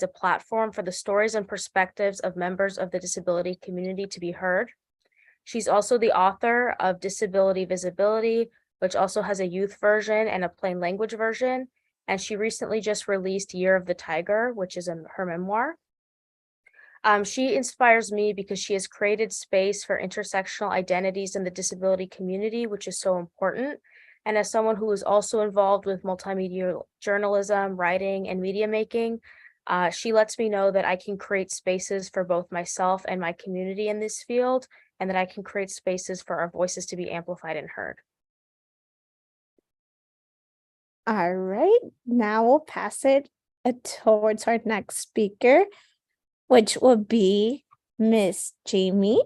a platform for the stories and perspectives of members of the disability community to be heard. She's also the author of Disability Visibility, which also has a youth version and a plain language version. And she recently just released Year of the Tiger, which is her memoir. She inspires me because she has created space for intersectional identities in the disability community, which is so important. And as someone who is also involved with multimedia journalism, writing, and media making, she lets me know that I can create spaces for both myself and my community in this field, and that I can create spaces for our voices to be amplified and heard. All right, now we'll pass it towards our next speaker, which will be Miss Jamie,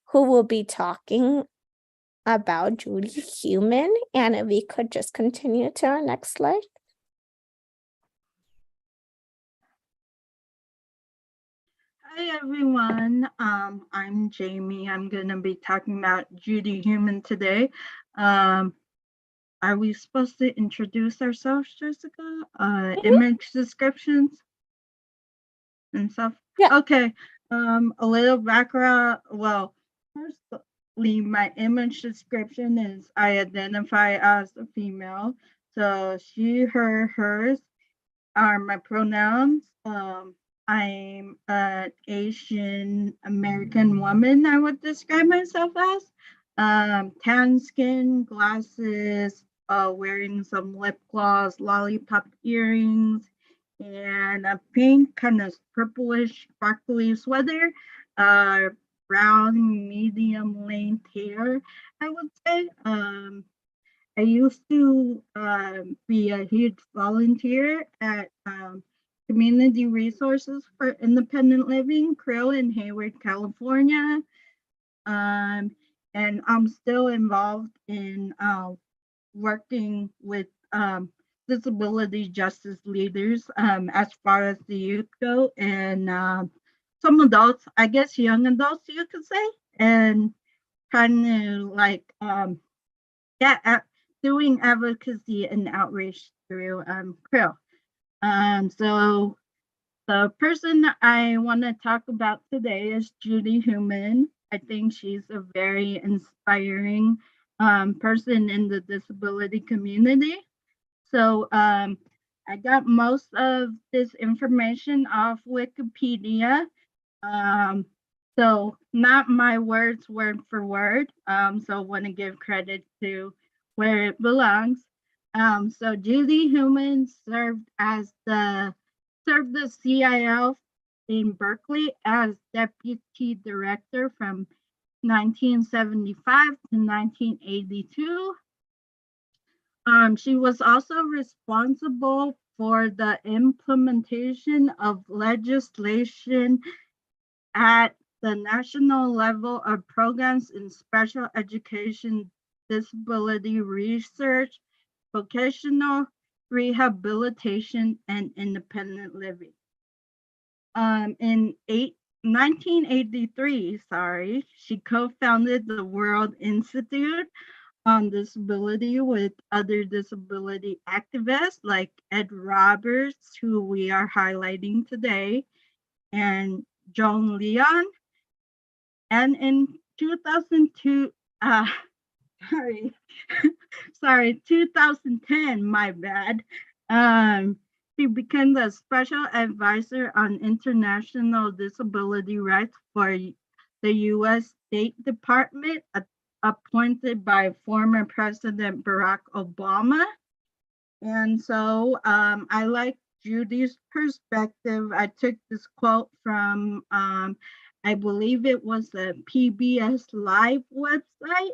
who will be talking about Judy Heumann. And if we could just continue to our next slide. Hi everyone, I'm Jamie. I'm gonna be talking about Judy Heumann today. Are we supposed to introduce ourselves, Jessica? Image descriptions and stuff? Yeah. Okay, a little background. Well, firstly, my image description is I identify as a female. So she, her, hers are my pronouns. I'm an Asian American woman, I would describe myself as. Tan skin, glasses, wearing some lip gloss, lollipop earrings, and a pink kind of purplish sparkly sweater, brown medium length hair, I would say. I used to be a huge volunteer at Community Resources for Independent Living, Cruz in Hayward, California. And I'm still involved in working with disability justice leaders as far as the youth go, and some adults, I guess young adults you could say, and trying to like doing advocacy and outreach through Cruz. So the person I want to talk about today is Judy Heumann. I think she's a very inspiring person in the disability community. So I got most of this information off Wikipedia. So not my words word for word. So I want to give credit to where it belongs. So Judy Heumann served the CIL in Berkeley as deputy director from 1975 to 1982. She was also responsible for the implementation of legislation at the national level of programs in special education, disability research, vocational rehabilitation, and independent living. In 1983, she co-founded the World Institute on Disability with other disability activists like Ed Roberts, who we are highlighting today, and John Leon. And in 2002, 2010, my bad. She became the special advisor on international disability rights for the U.S. State Department, appointed by former President Barack Obama. And so I like Judy's perspective. I took this quote from, I believe it was the PBS Live website.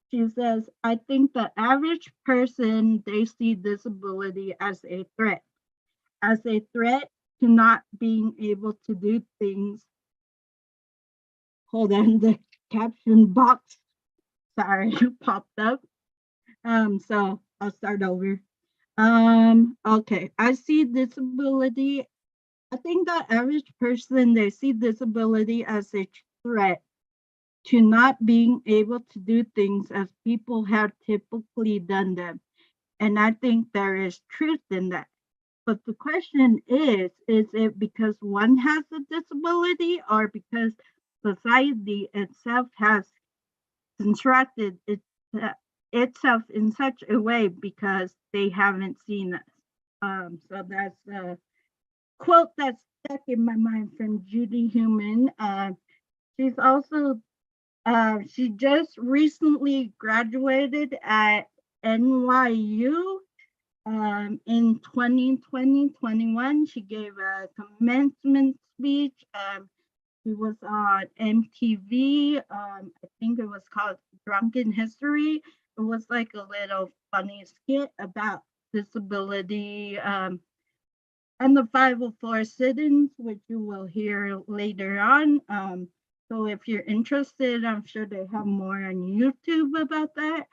She says, I think the average person, they see disability as a threat to not being able to do things. Hold on, the caption box, popped up. So I'll start over. Okay, I see disability. I think the average person, they see disability as a threat to not being able to do things as people have typically done them. And I think there is truth in that. But the question is it because one has a disability or because society itself has constructed itself in such a way because they haven't seen us? So that's a quote that's stuck in my mind from Judy Heumann. She's also she just recently graduated at NYU in 2021. She gave a commencement speech. She was on MTV. I think it was called Drunken History. It was like a little funny skit about disability and the 504 sit-ins, which you will hear later on. So if you're interested, I'm sure they have more on YouTube about that.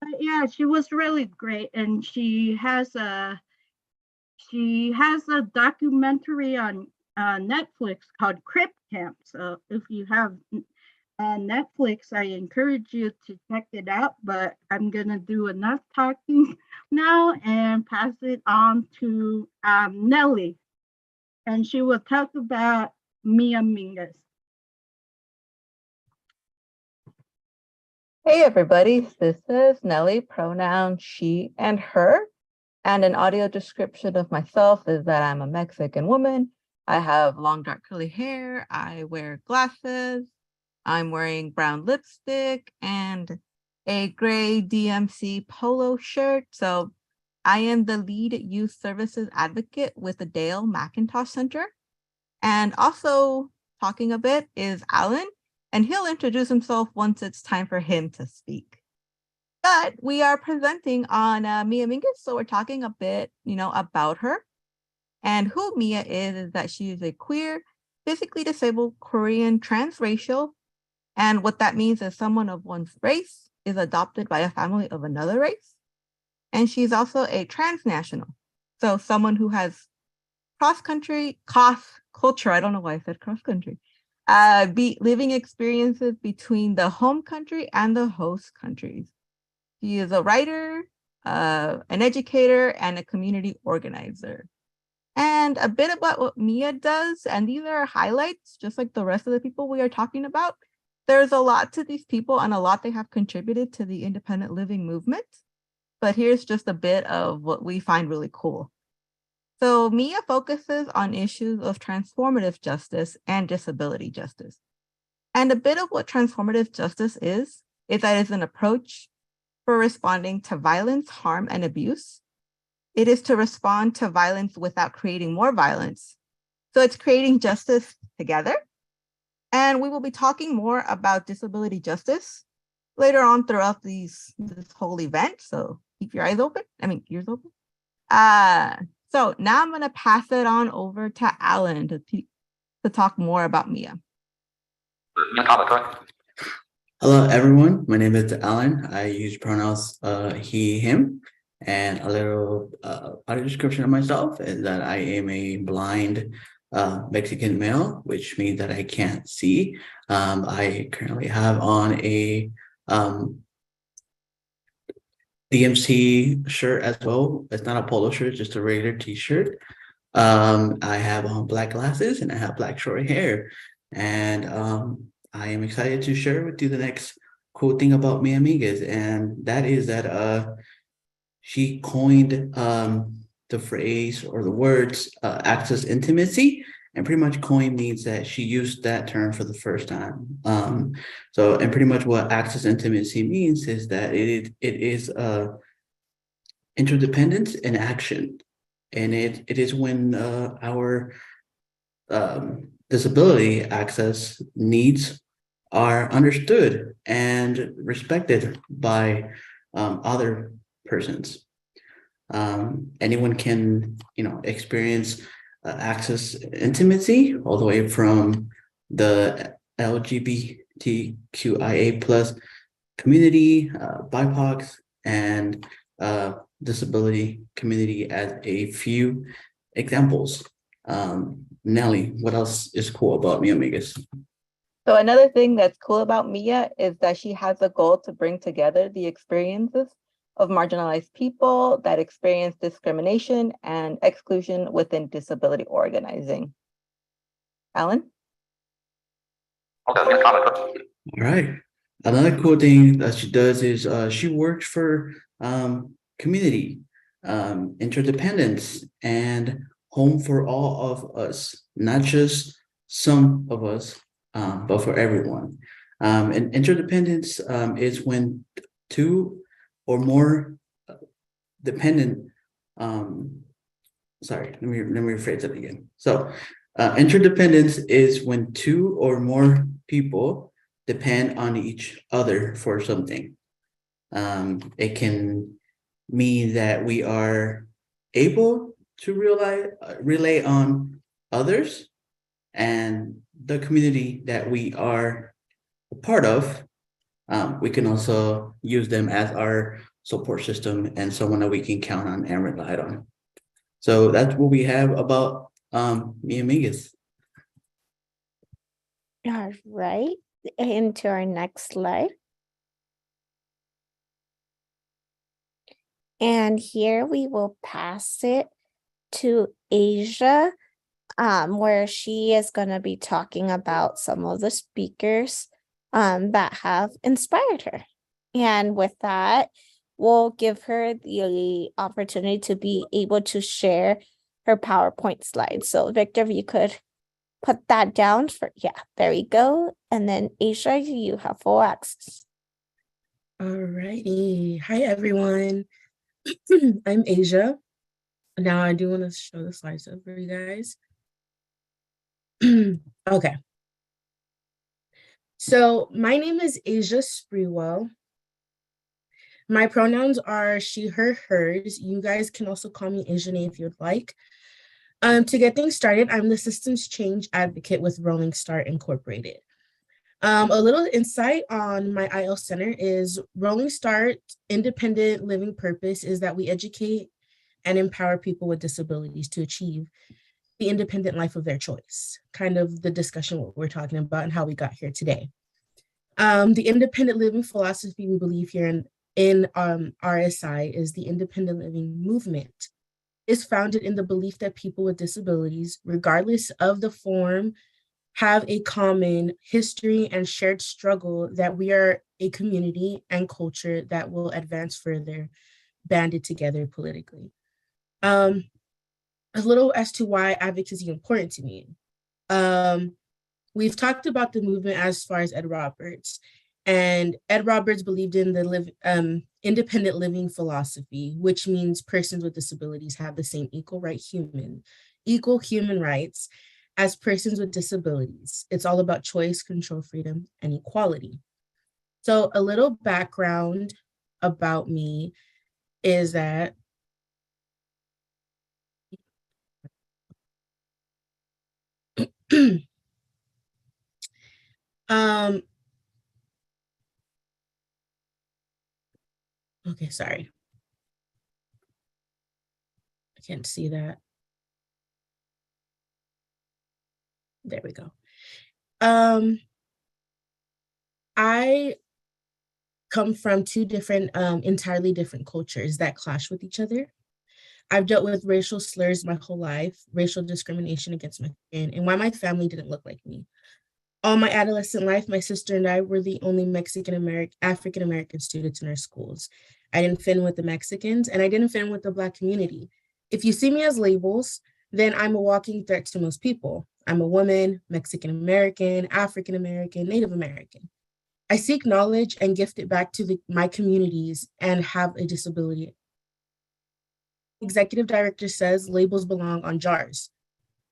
But yeah, she was really great, and she has a documentary on Netflix called Crip Camp. So if you have Netflix, I encourage you to check it out. But I'm gonna do enough talking now and pass it on to Nelly, and she will talk about Mia Mingus. Hey everybody, this is Nelly, pronoun she and her, and an audio description of myself is that I'm a Mexican woman. I have long dark curly hair, I wear glasses, I'm wearing brown lipstick and a gray DMC polo shirt. So I am the lead youth services advocate with the Dayle McIntosh Center. And also talking a bit is Alan, and he'll introduce himself once it's time for him to speak. But we are presenting on Mia Mingus, so we're talking a bit, about her. And who Mia is that she is a queer, physically disabled Korean transracial. And what that means is someone of one's race is adopted by a family of another race. And she's also a transnational, so someone who has cross-country, culture, I don't know why I said cross-country, living experiences between the home country and the host countries. She is a writer, an educator, and a community organizer. And a bit about what Mia does, and these are highlights, just like the rest of the people we are talking about. There's a lot to these people and a lot they have contributed to the independent living movement. But here's just a bit of what we find really cool. So Mia focuses on issues of transformative justice and disability justice. And a bit of what transformative justice is that it's an approach for responding to violence, harm, and abuse. It is to respond to violence without creating more violence. So it's creating justice together. And we will be talking more about disability justice later on throughout this whole event. So keep your ears open. So now I'm going to pass it on over to Alan to talk more about Mia. Hello, everyone. My name is Alan. I use pronouns he, him, and a little audio description of myself is that I am a blind Mexican male, which means that I can't see. I currently have on a DMC shirt as well. It's not a polo shirt, it's just a regular t-shirt. I have on black glasses and I have black short hair. And I am excited to share with you the next cool thing about Mia Mingus, and that is that she coined the phrase or the words access intimacy, and pretty much coin means that she used that term for the first time. And pretty much what access intimacy means is that it is interdependence in action, and it is when our disability access needs are understood and respected by other persons. Anyone can, experience access intimacy all the way from the LGBTQIA plus community, BIPOC, and disability community as a few examples. Nelly, what else is cool about Mia Mingus? So another thing that's cool about Mia is that she has a goal to bring together the experiences of marginalized people that experience discrimination and exclusion within disability organizing. Alan? All right. Another cool thing that she does is she works for community, interdependence, and home for all of us, not just some of us, but for everyone. And interdependence is when two or more dependent, sorry, let me rephrase it again. So interdependence is when two or more people depend on each other for something. It can mean that we are able to rely on others and the community that we are a part of. We can also use them as our support system and someone that we can count on and rely on. So that's what we have about me and Mingus. All right, into our next slide. And here we will pass it to Asia, where she is going to be talking about some of the speakers that have inspired her. And with that, we'll give her the opportunity to be able to share her PowerPoint slides. So Victor, if you could put that down for, yeah, there we go. And then Asia, you have full access. All righty. Hi, everyone. I'm Asia. Now I do want to show the slides up for you guys. Okay. So my name is Asia Sprewell. My pronouns are she, her, hers. You guys can also call me Asian if you'd like. To get things started, I'm the systems change advocate with Rolling Start Incorporated. A little insight on my IL Center is Rolling Start independent living purpose is that we educate and empower people with disabilities to achieve the independent life of their choice. Kind of the discussion what we're talking about and how we got here today. The independent living philosophy we believe here in RSI is the independent living movement. Is founded in the belief that people with disabilities, regardless of the form, have a common history and shared struggle, that we are a community and culture that will advance further, banded together politically. A little as to why advocacy is important to me. We've talked about the movement as far as Ed Roberts, and Ed Roberts believed in the independent living philosophy, which means persons with disabilities have the same equal human rights as persons with disabilities. It's all about choice, control, freedom, and equality. So a little background about me is that okay, sorry. I can't see that. There we go. I come from two different, entirely different cultures that clash with each other. I've dealt with racial slurs my whole life, racial discrimination against my skin, and why my family didn't look like me. All my adolescent life, my sister and I were the only African-American students in our schools. I didn't fit in with the Mexicans, and I didn't fit in with the Black community. If you see me as labels, then I'm a walking threat to most people. I'm a woman, Mexican-American, African-American, Native American. I seek knowledge and gift it back to my communities and have a disability. Executive director says labels belong on jars.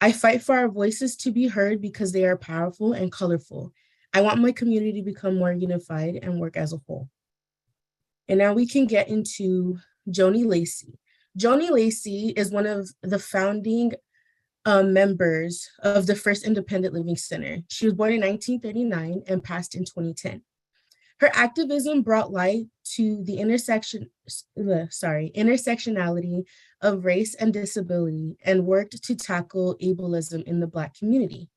I fight for our voices to be heard because they are powerful and colorful. I want my community to become more unified and work as a whole. And now we can get into Johnnie Lacy. Johnnie Lacy is one of the founding members of the first Independent Living Center. She was born in 1939 and passed in 2010. Her activism brought light to the intersectionality of race and disability and worked to tackle ableism in the Black community.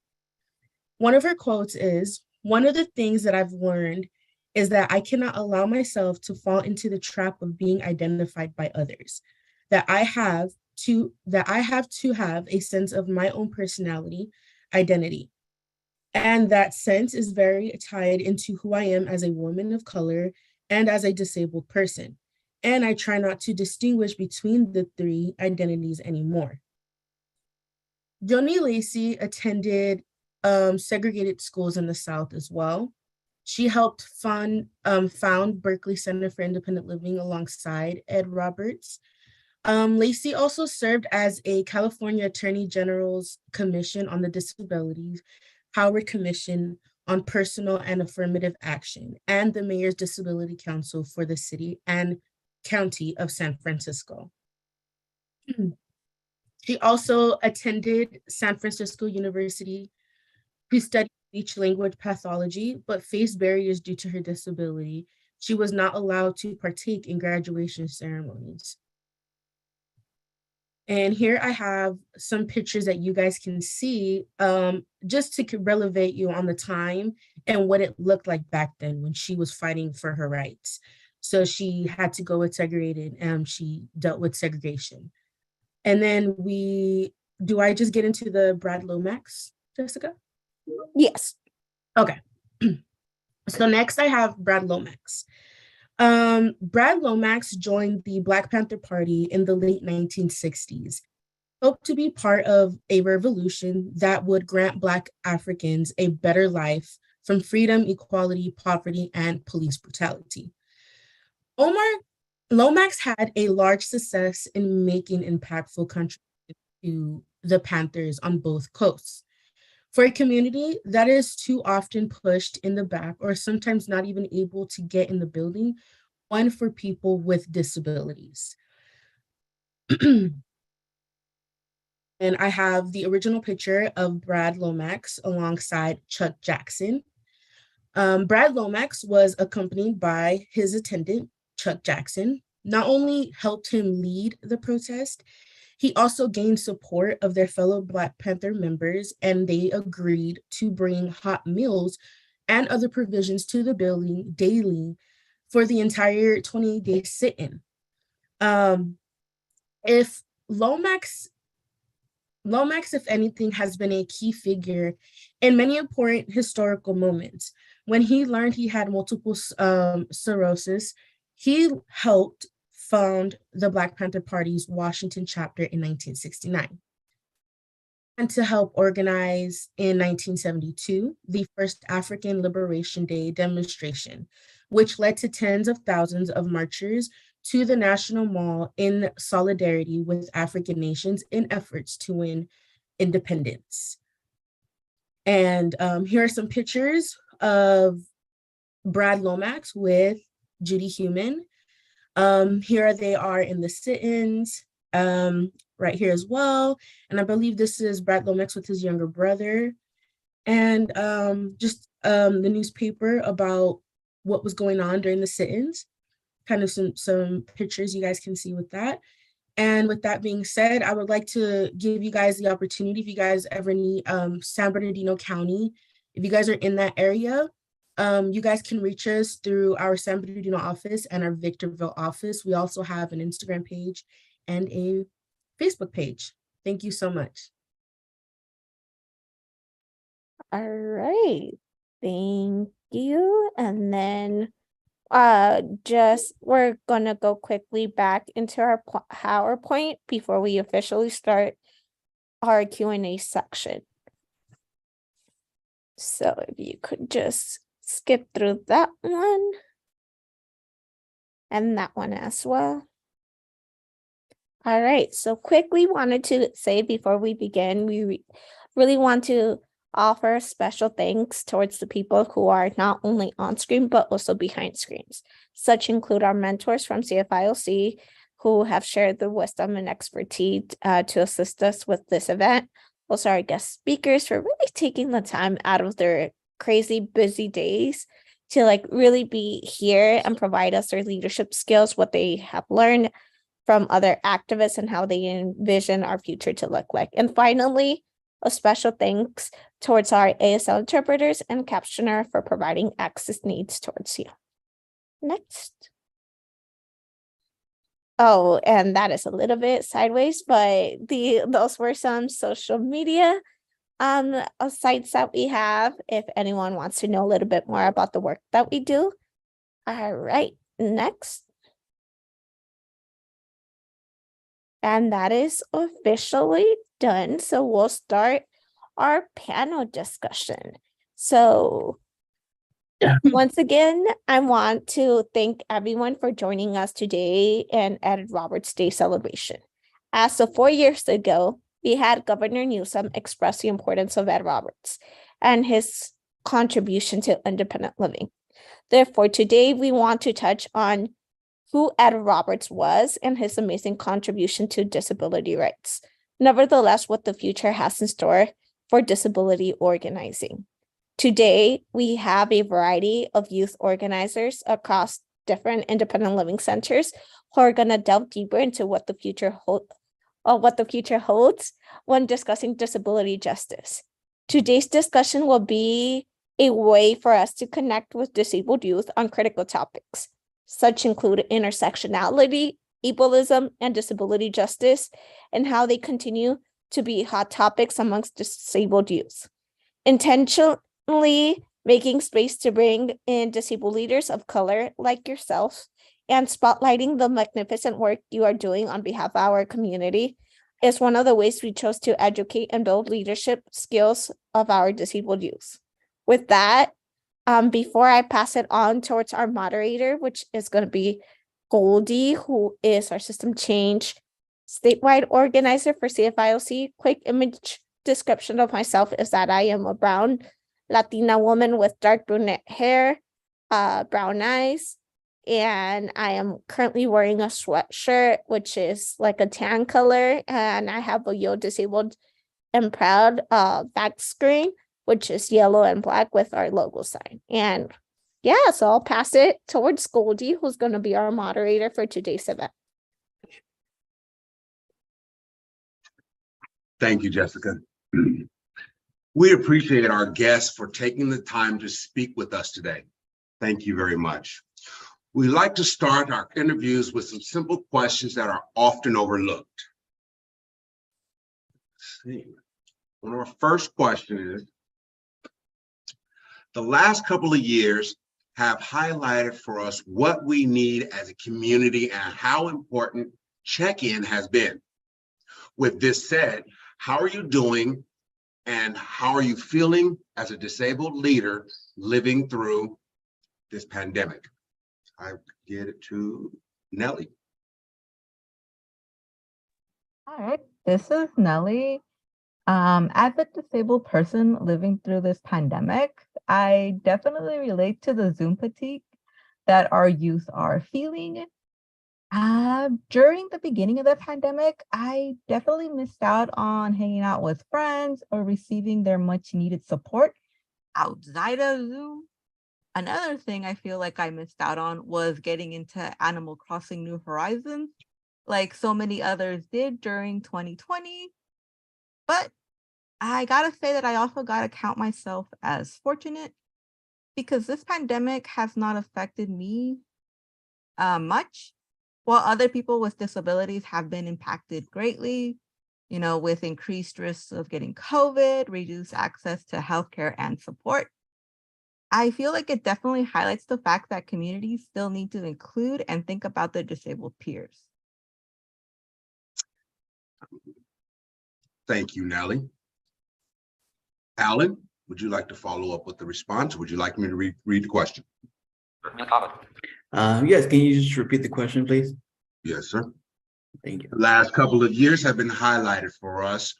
One of her quotes is, "One of the things that I've learned is that I cannot allow myself to fall into the trap of being identified by others, that I have to have a sense of my own personality, identity. And that sense is very tied into who I am as a woman of color and as a disabled person. And I try not to distinguish between the three identities anymore. Johnnie Lacy attended segregated schools in the South as well. She helped found Berkeley Center for Independent Living alongside Ed Roberts. Lacy also served as a California Attorney General's Commission on the Disabilities, Howard Commission on Personal and Affirmative Action, and the Mayor's Disability Council for the city and county of San Francisco. She also attended San Francisco University to study speech language pathology, but faced barriers due to her disability. She was not allowed to partake in graduation ceremonies. And here I have some pictures that you guys can see just to relevate you on the time and what it looked like back then when she was fighting for her rights. So she had to go with segregated and she dealt with segregation. And then do I just get into the Brad Lomax, Jessica? Yes. Okay. So next I have Brad Lomax. Brad Lomax joined the Black Panther Party in the late 1960s, hoped to be part of a revolution that would grant Black Africans a better life from freedom, equality, poverty, and police brutality. Lomax had a large success in making impactful contributions to the Panthers on both coasts. For a community that is too often pushed in the back or sometimes not even able to get in the building, one for people with disabilities. And I have the original picture of Brad Lomax alongside Chuck Jackson. Brad Lomax was accompanied by his attendant, Chuck Jackson. Not only helped him lead the protest, he also gained support of their fellow Black Panther members, and they agreed to bring hot meals and other provisions to the building daily for the entire 28-day sit-in. If Lomax, if anything, has been a key figure in many important historical moments. When he learned he had multiple sclerosis, he helped found the Black Panther Party's Washington chapter in 1969. And to help organize in 1972, the first African Liberation Day demonstration, which led to tens of thousands of marchers to the National Mall in solidarity with African nations in efforts to win independence. And here are some pictures of Brad Lomax with Judy Heumann. Here they are in the sit-ins, right here as well. And I believe this is Brad Lomax with his younger brother. And just the newspaper about what was going on during the sit-ins. Kind of some pictures you guys can see with that. And with that being said, I would like to give you guys the opportunity, if you guys ever need San Bernardino County, if you guys are in that area, you guys can reach us through our San Bernardino office and our Victorville office. We also have an Instagram page and a Facebook page. Thank you so much. All right. Thank you. And then we're gonna go quickly back into our PowerPoint before we officially start our Q&A section. So if you could just skip through that one and that one as well. All right, so quickly wanted to say before we begin, we really want to offer special thanks towards the people who are not only on screen, but also behind screens. Such include our mentors from CFILC who have shared the wisdom and expertise to assist us with this event. Also our guest speakers for really taking the time out of their crazy busy days to really be here and provide us their leadership skills, what they have learned from other activists and how they envision our future to look like. And finally, a special thanks towards our ASL interpreters and captioner for providing access needs towards you. next. Oh, and that is a little bit sideways, but those were some social media sites that we have if anyone wants to know a little bit more about the work that we do. All right, next. And that is officially done. So we'll start our panel discussion. So once again, I want to thank everyone for joining us today in Ed Roberts Day celebration. As of 4 years ago, we had Governor Newsom express the importance of Ed Roberts and his contribution to independent living. Therefore, today we want to touch on who Ed Roberts was and his amazing contribution to disability rights. Nevertheless, what the future has in store for disability organizing. Today, we have a variety of youth organizers across different independent living centers who are going to delve deeper into what the future holds when discussing disability justice. Today's discussion will be a way for us to connect with disabled youth on critical topics, such include intersectionality, ableism, and disability justice, and how they continue to be hot topics amongst disabled youth. Intentionally making space to bring in disabled leaders of color like yourself and spotlighting the magnificent work you are doing on behalf of our community is one of the ways we chose to educate and build leadership skills of our disabled youth. With that, before I pass it on towards our moderator, which is going to be Goldie, who is our system change statewide organizer for CFIOC, quick image description of myself is that I am a brown Latina woman with dark brunette hair, brown eyes, and I am currently wearing a sweatshirt, which is like a tan color, and I have a Yo Disabled and Proud back screen, which is yellow and black with our logo sign. And yeah, so I'll pass it towards Goldie, who's going to be our moderator for today's event. Thank you, Jessica. We appreciate our guests for taking the time to speak with us today. Thank you very much. We like to start our interviews with some simple questions that are often overlooked. Let's see. One of our first questions is, the last couple of years have highlighted for us what we need as a community and how important check-in has been. With this said, how are you doing and how are you feeling as a disabled leader living through this pandemic? I get it to Nelly. All right, this is Nelly. As a disabled person living through this pandemic, I definitely relate to the Zoom fatigue that our youth are feeling. During the beginning of the pandemic, I definitely missed out on hanging out with friends or receiving their much needed support outside of Zoom. Another thing I feel like I missed out on was getting into Animal Crossing New Horizons, like so many others did during 2020. But I gotta say that I also gotta count myself as fortunate because this pandemic has not affected me much, while other people with disabilities have been impacted greatly, you know, with increased risks of getting COVID, reduced access to healthcare and support. I feel like it definitely highlights the fact that communities still need to include and think about their disabled peers. Thank you, Nelly. Alan, would you like to follow up with the response? Or would you like me to read the question? Yes, can you just repeat the question, please? Yes, sir. Thank you. The last couple of years have been highlighted for us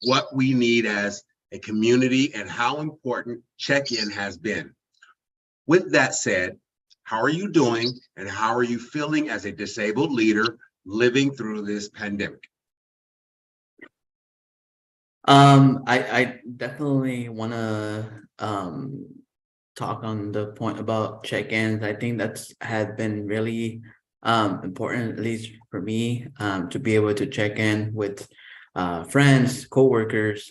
what we need as a community and how important check-in has been. With that said, how are you doing and how are you feeling as a disabled leader living through this pandemic? I definitely want to talk on the point about check-ins. I think that's had been really important, at least for me, to be able to check in with friends, coworkers,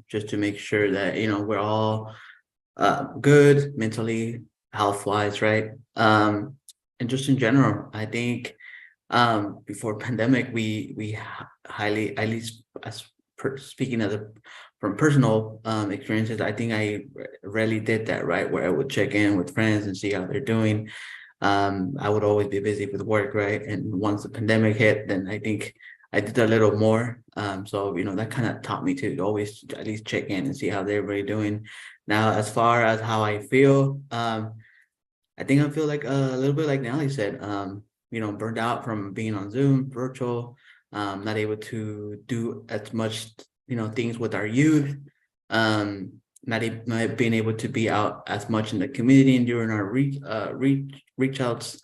just to make sure that, you know, we're all good mentally, health-wise, right? And just in general, I think before pandemic, we highly, at least speaking from personal experiences, I think I rarely did that, right? Where I would check in with friends and see how they're doing. I would always be busy with work, right? And once the pandemic hit, then I think I did a little more. So that kind of taught me to always at least check in and see how they're really doing. Now, as far as how I feel, I think I feel like a little bit like Nelly said, burned out from being on Zoom, virtual, not able to do as much, things with our youth, not being able to be out as much in the community and during our reach outs,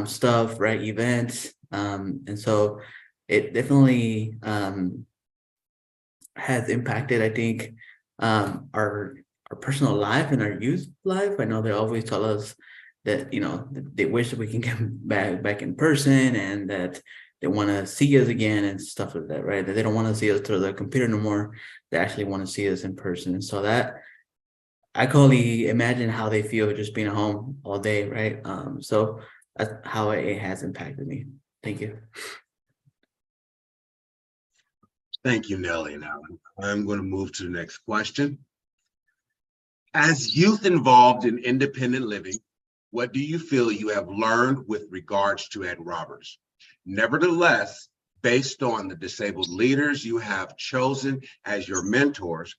stuff, right, events, and so it definitely has impacted, I think, our personal life and our youth life. I know they always tell us that they wish that we can get back in person and that they want to see us again and stuff like that, right? That they don't want to see us through the computer no more. They actually want to see us in person. And so that I can only imagine how they feel just being at home all day, right? So that's how it has impacted me. Thank you. Thank you, Nelly and Alan. I'm going to move to the next question. As youth involved in independent living, what do you feel you have learned with regards to Ed Roberts? Nevertheless, based on the disabled leaders you have chosen as your mentors,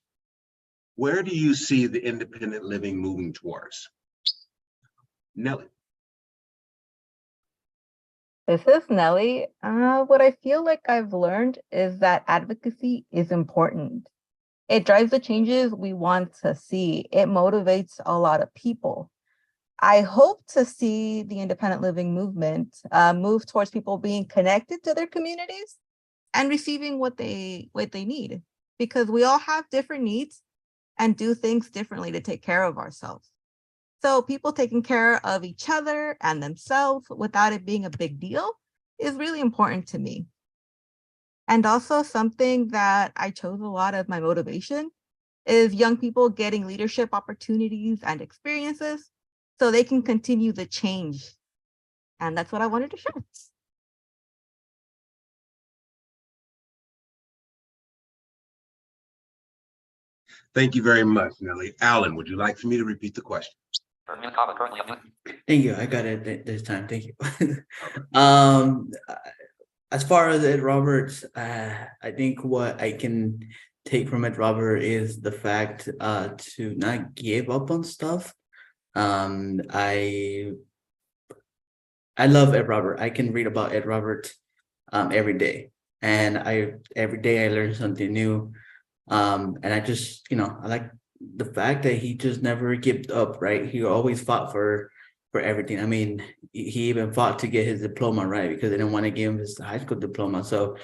where do you see the independent living moving towards? Nelly. This is Nelly. What I feel like I've learned is that advocacy is important. It drives the changes we want to see. It motivates a lot of people. I hope to see the independent living movement move towards people being connected to their communities and receiving what they need, because we all have different needs and do things differently to take care of ourselves. So people taking care of each other and themselves without it being a big deal is really important to me. And also something that I chose a lot of my motivation is young people getting leadership opportunities and experiences so they can continue the change. And that's what I wanted to share. Thank you very much, Nelly. Alan, would you like for me to repeat the question? Thank you. I got it this time. Thank you. As far as Ed Roberts, I think what I can take from Ed Roberts is the fact to not give up on stuff. I love Ed Roberts. I can read about Ed Roberts every day, and every day I learn something new. And I just, I like the fact that he just never gave up, right? He always fought for everything. I mean, he even fought to get his diploma, right? Because they didn't want to give him his high school diploma. So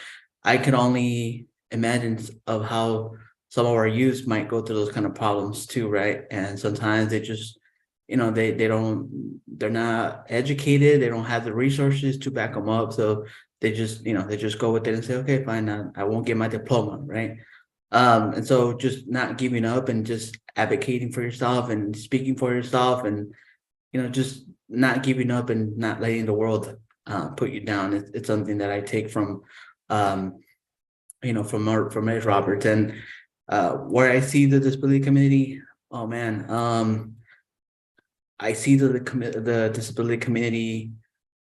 I could only imagine of how some of our youth might go through those kind of problems too, right? And sometimes they just, they're not educated. They don't have the resources to back them up. So they just go with it and say, okay, fine, I won't get my diploma, right? And so just not giving up and just advocating for yourself and speaking for yourself and, just not giving up and not letting the world put you down. It's something that I take from, from Ed Roberts. And where I see the disability community, oh man, I see the disability community,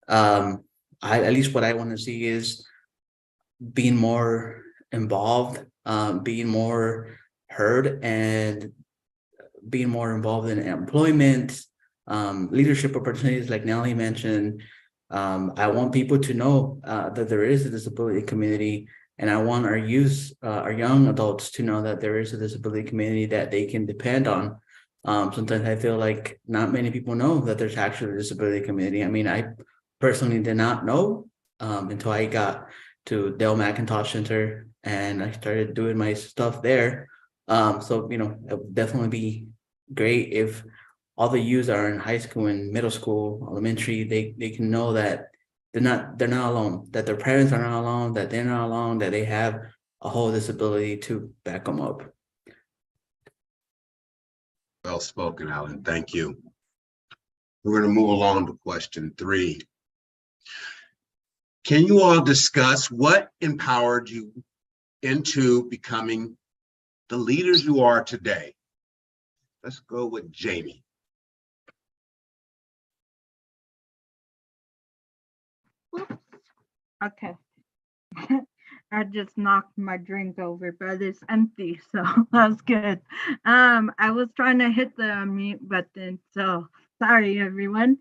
at least what I want to see is being more involved, being more heard, and being more involved in employment, leadership opportunities like Nelly mentioned. I want people to know that there is a disability community, and I want our youth, our young adults to know that there is a disability community that they can depend on. Sometimes I feel like not many people know that there's actually a disability community. I mean, I personally did not know until I got to Dayle McIntosh Center and I started doing my stuff there. So, it would definitely be great if all the youth are in high school and middle school, elementary, they can know that they're not alone, that their parents are not alone, that they're not alone, that they have a whole disability to back them up. Well spoken, Alan. Thank you. We're going to move along to question 3. Can you all discuss what empowered you into becoming the leaders you are today? Let's go with Jamie. Okay. I just knocked my drink over, but it's empty, so that's good. I was trying to hit the mute button, so sorry everyone.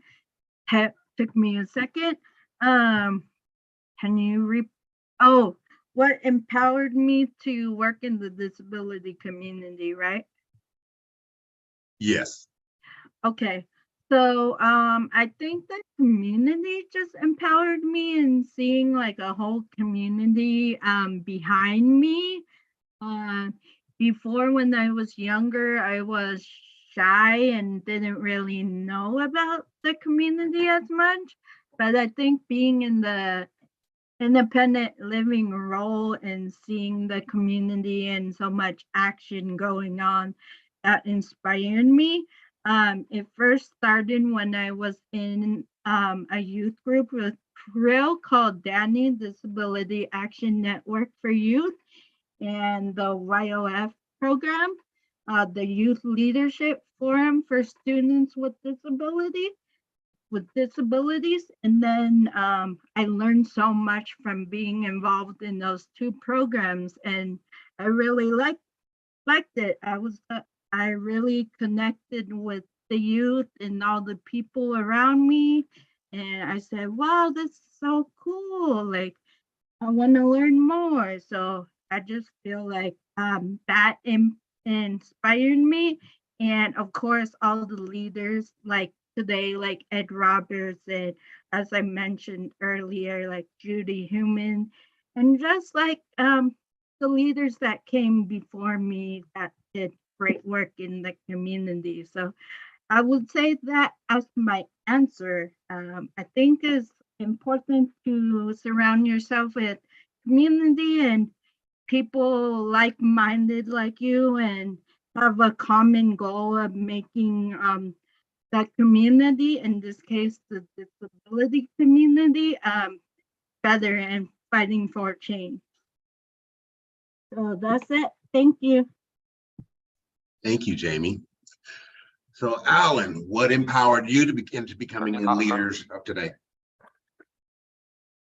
Took me a second. Can you what empowered me to work in the disability community, right? Yes. Okay. So I think the community just empowered me in seeing like a whole community behind me. Before, when I was younger, I was shy and didn't really know about the community as much. But I think being in the independent living role and seeing the community and so much action going on, that inspired me. It first started when I was in a youth group with Krill called Danny Disability Action Network for Youth, and the YOF program, the Youth Leadership Forum for Students with disabilities. And then I learned so much from being involved in those 2 programs, and I really liked it. I really connected with the youth and all the people around me, and I said, wow, this is so cool. Like, I want to learn more. So I just feel like that inspired me. And of course, all the leaders like today, like Ed Roberts, and as I mentioned earlier, like Judy, Heumann, and just like the leaders that came before me that did great work in the community. So I would say that as my answer. I think is important to surround yourself with community and people like-minded like you, and have a common goal of making that community, in this case the disability community, better and fighting for change. So that's it. Thank you. Thank you, Jamie. So Alan, what empowered you to begin to becoming the leaders of today?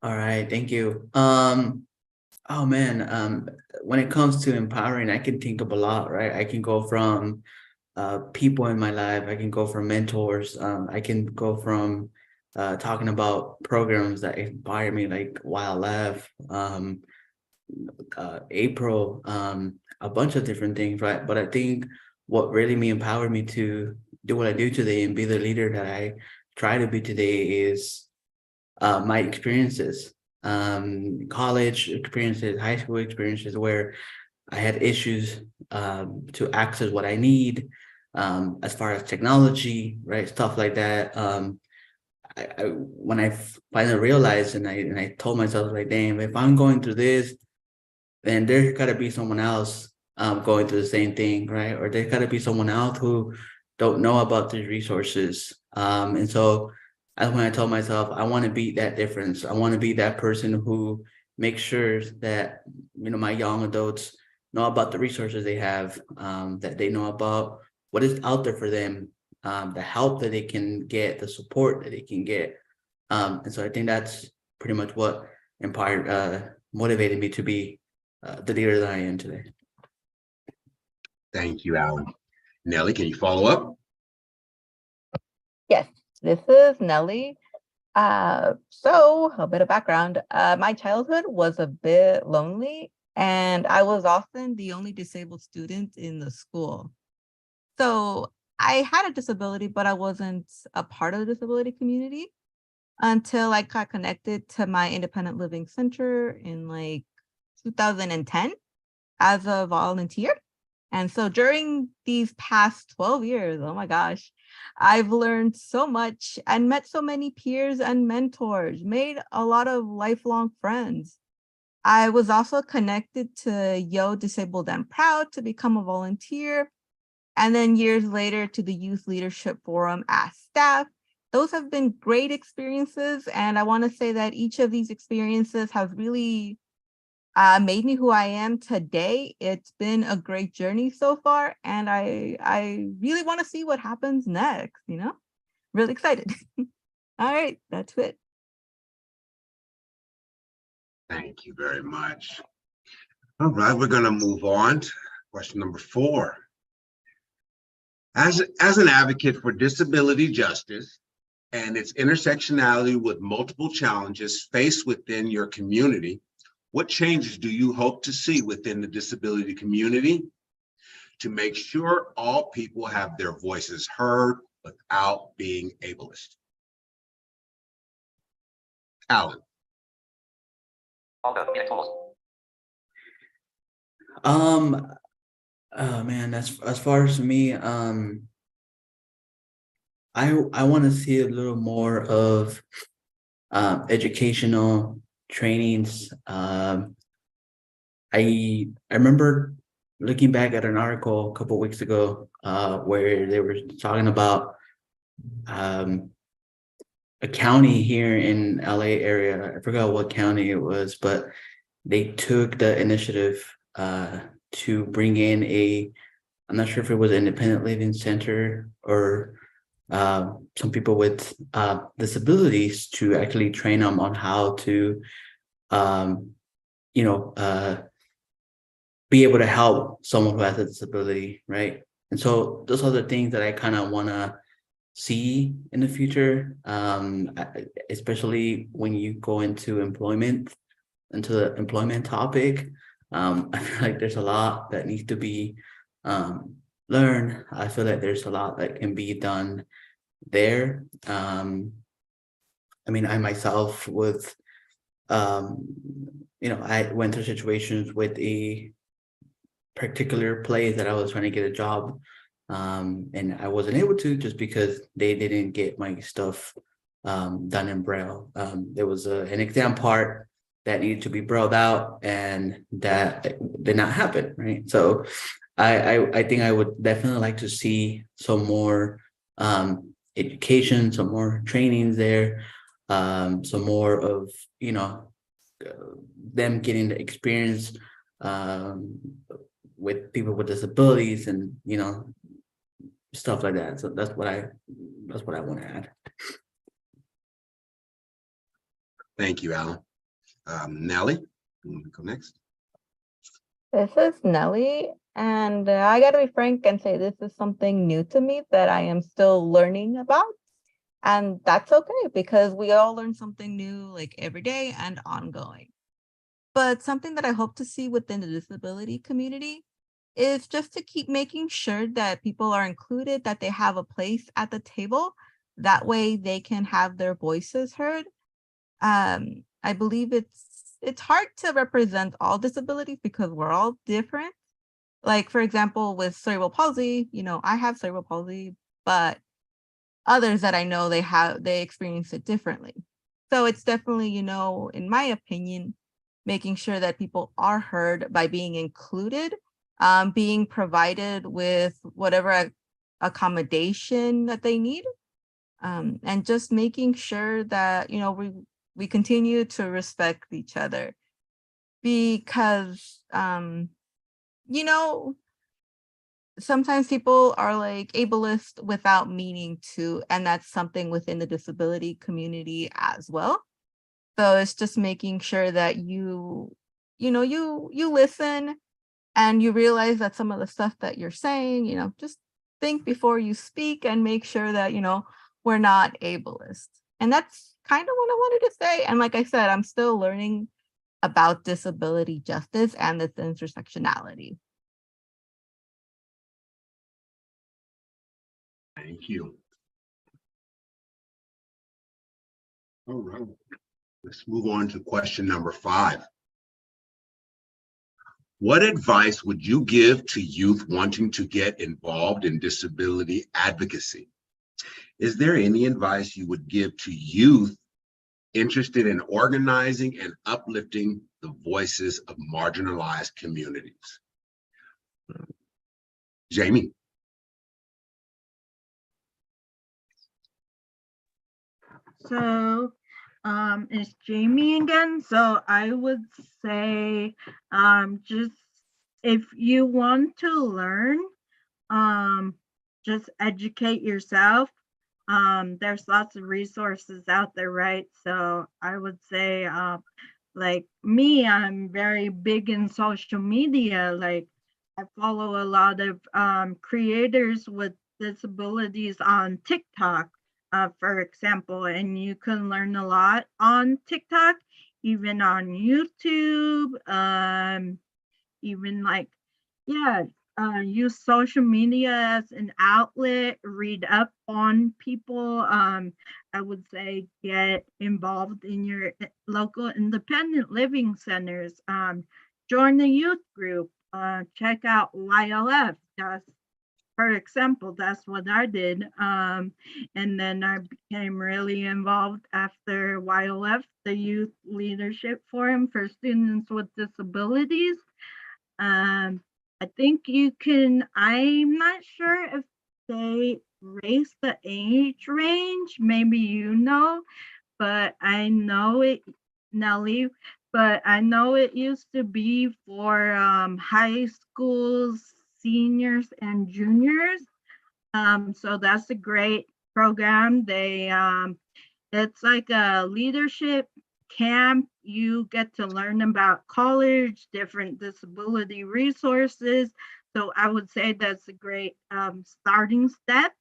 All right, thank you. Oh man, when it comes to empowering, I can think of a lot, right? I can go from people in my life, I can go from mentors, I can go from talking about programs that inspire me, like Wild Laugh, April, a bunch of different things, right? But I think what really empowered me to do what I do today and be the leader that I try to be today is my experiences, college experiences, high school experiences, where I had issues to access what I need, as far as technology, right? Stuff like that. When I finally realized, and I told myself, like, damn, if I'm going through this, then there's got to be someone else going through the same thing, right? Or there's got to be someone else who don't know about these resources. And so that's when I told myself, I want to be that difference. I want to be that person who makes sure that, my young adults know about the resources they have, that they know about what is out there for them, the help that they can get, the support that they can get. And so I think that's pretty much what motivated me to be the leader that I am today. Thank you, Alan. Nelly, can you follow up? Yes, this is Nelly. So a bit of background. My childhood was a bit lonely, and I was often the only disabled student in the school. So I had a disability, but I wasn't a part of the disability community until I got connected to my independent living center in like 2010 as a volunteer. And so during these past 12 years, oh my gosh, I've learned so much and met so many peers and mentors, made a lot of lifelong friends. I was also connected to Yo Disabled and Proud to become a volunteer. And then years later to the Youth Leadership Forum as staff, those have been great experiences. And I want to say that each of these experiences has really made me who I am today. It's been a great journey so far. And I really want to see what happens next, you know? Really excited. All right, that's it. Thank you very much. All right, we're going to move on to question number 4. As an advocate for disability justice and its intersectionality with multiple challenges faced within your community, what changes do you hope to see within the disability community to make sure all people have their voices heard without being ableist? Alan. Oh man, as far as me, I want to see a little more of educational trainings. I remember looking back at an article a couple weeks ago where they were talking about a county here in LA area. I forgot what county it was, but they took the initiative to bring in I'm not sure if it was an independent living center or some people with disabilities to actually train them on how to, be able to help someone who has a disability, right? And so those are the things that I kind of want to see in the future, especially when you go into the employment topic. I feel like there's a lot that needs to be learned. I feel like there's a lot that can be done there. I mean, I myself with, I went through situations with a particular place that I was trying to get a job, and I wasn't able to just because they didn't get my stuff done in Braille. There was an exam part that needed to be brailled out, and that did not happen, right? So I think I would definitely like to see some more education, some more trainings there, some more of, them getting the experience with people with disabilities and, stuff like that. So that's what I want to add. Thank you, Alan. Nelly, you want to go next? This is Nelly, and I got to be frank and say this is something new to me that I am still learning about. And that's okay, because we all learn something new like every day and ongoing. But something that I hope to see within the disability community is just to keep making sure that people are included, that they have a place at the table. That way they can have their voices heard. I believe it's hard to represent all disabilities because we're all different. Like, for example, with cerebral palsy, I have cerebral palsy, but others that I know, they experience it differently. So it's definitely, in my opinion, making sure that people are heard by being included, being provided with whatever accommodation that they need, and just making sure that, we continue to respect each other, because, sometimes people are like ableist without meaning to, and that's something within the disability community as well. So it's just making sure that you listen and you realize that some of the stuff that you're saying, just think before you speak and make sure that, we're not ableist. And that's kind of what I wanted to say. And like I said, I'm still learning about disability justice and its intersectionality. Thank you. All right. Let's move on to question number 5. What advice would you give to youth wanting to get involved in disability advocacy? Is there any advice you would give to youth interested in organizing and uplifting the voices of marginalized communities? Jamie. So, it's Jamie again. So I would say, just if you want to learn, just educate yourself. There's lots of resources out there, right? So I would say, like me, I'm very big in social media. Like I follow a lot of creators with disabilities on TikTok, for example, and you can learn a lot on TikTok, even on YouTube, even like, yeah, use social media as an outlet, read up on people. I would say get involved in your local independent living centers. Join the youth group. Check out YLF. That's, for example, that's what I did. And then I became really involved after YLF, the Youth Leadership Forum for Students with Disabilities. I think you can, I'm not sure if they raise the age range, maybe you know, but I know it, Nelly, but I know it used to be for high schools, seniors and juniors. So that's a great program. It's like a leadership camp. You get to learn about college, different disability resources. So I would say that's a great starting step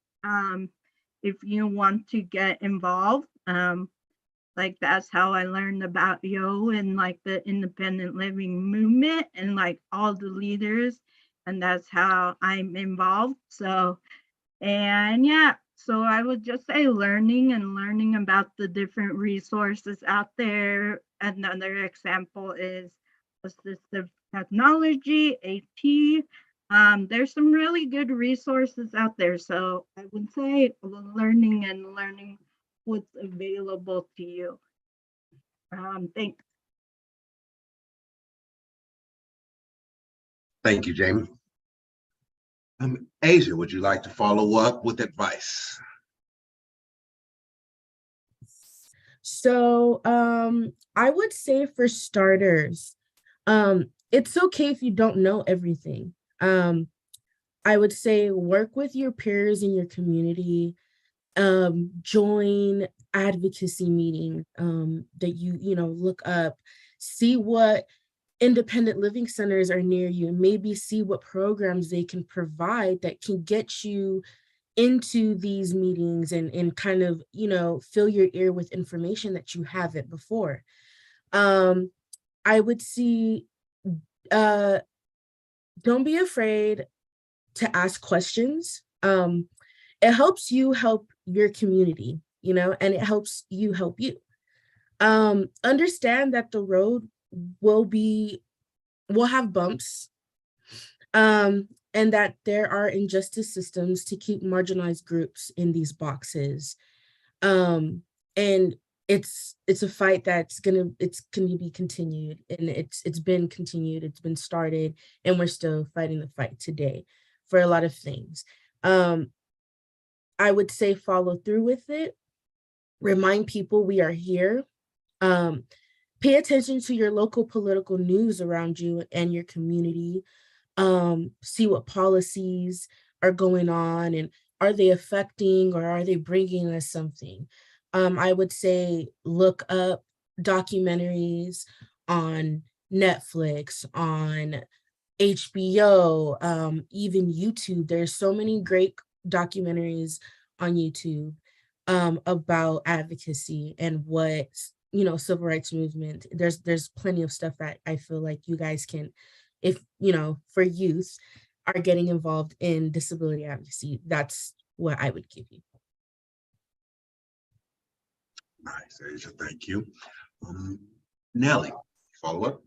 if you want to get involved. Like that's how I learned about YO and like the independent living movement and like all the leaders. And that's how I'm involved. So, and yeah, so I would just say learning and learning about the different resources out there. Another example is assistive technology, AT. There's some really good resources out there. So I would say learning what's available to you. Thanks. Thank you, Jamie. Asia, would you like to follow up with advice? So I would say for starters, it's okay if you don't know everything. I would say work with your peers in your community, join advocacy meeting that you know look up, see what independent living centers are near you, and maybe see what programs they can provide that can get you into these meetings and kind of, you know, fill your ear with information that you haven't before. I would see, don't be afraid to ask questions. It helps you help your community, you know, and it helps you help you. Understand that the road will have bumps, and that there are injustice systems to keep marginalized groups in these boxes. And it's a fight that's gonna be continued, and it's been continued, it's been started, and we're still fighting the fight today for a lot of things. I would say follow through with it. Remind people we are here. Pay attention to your local political news around you and your community. See what policies are going on and are they affecting or are they bringing us something. I would say look up documentaries on Netflix, on HBO, even YouTube. There's so many great documentaries on YouTube about advocacy and what, you know, civil rights movement. There's plenty of stuff that I feel like you guys can, if, you know, for youth are getting involved in disability advocacy, that's what I would give you. Nice, Asia, thank you. Nelly, follow up?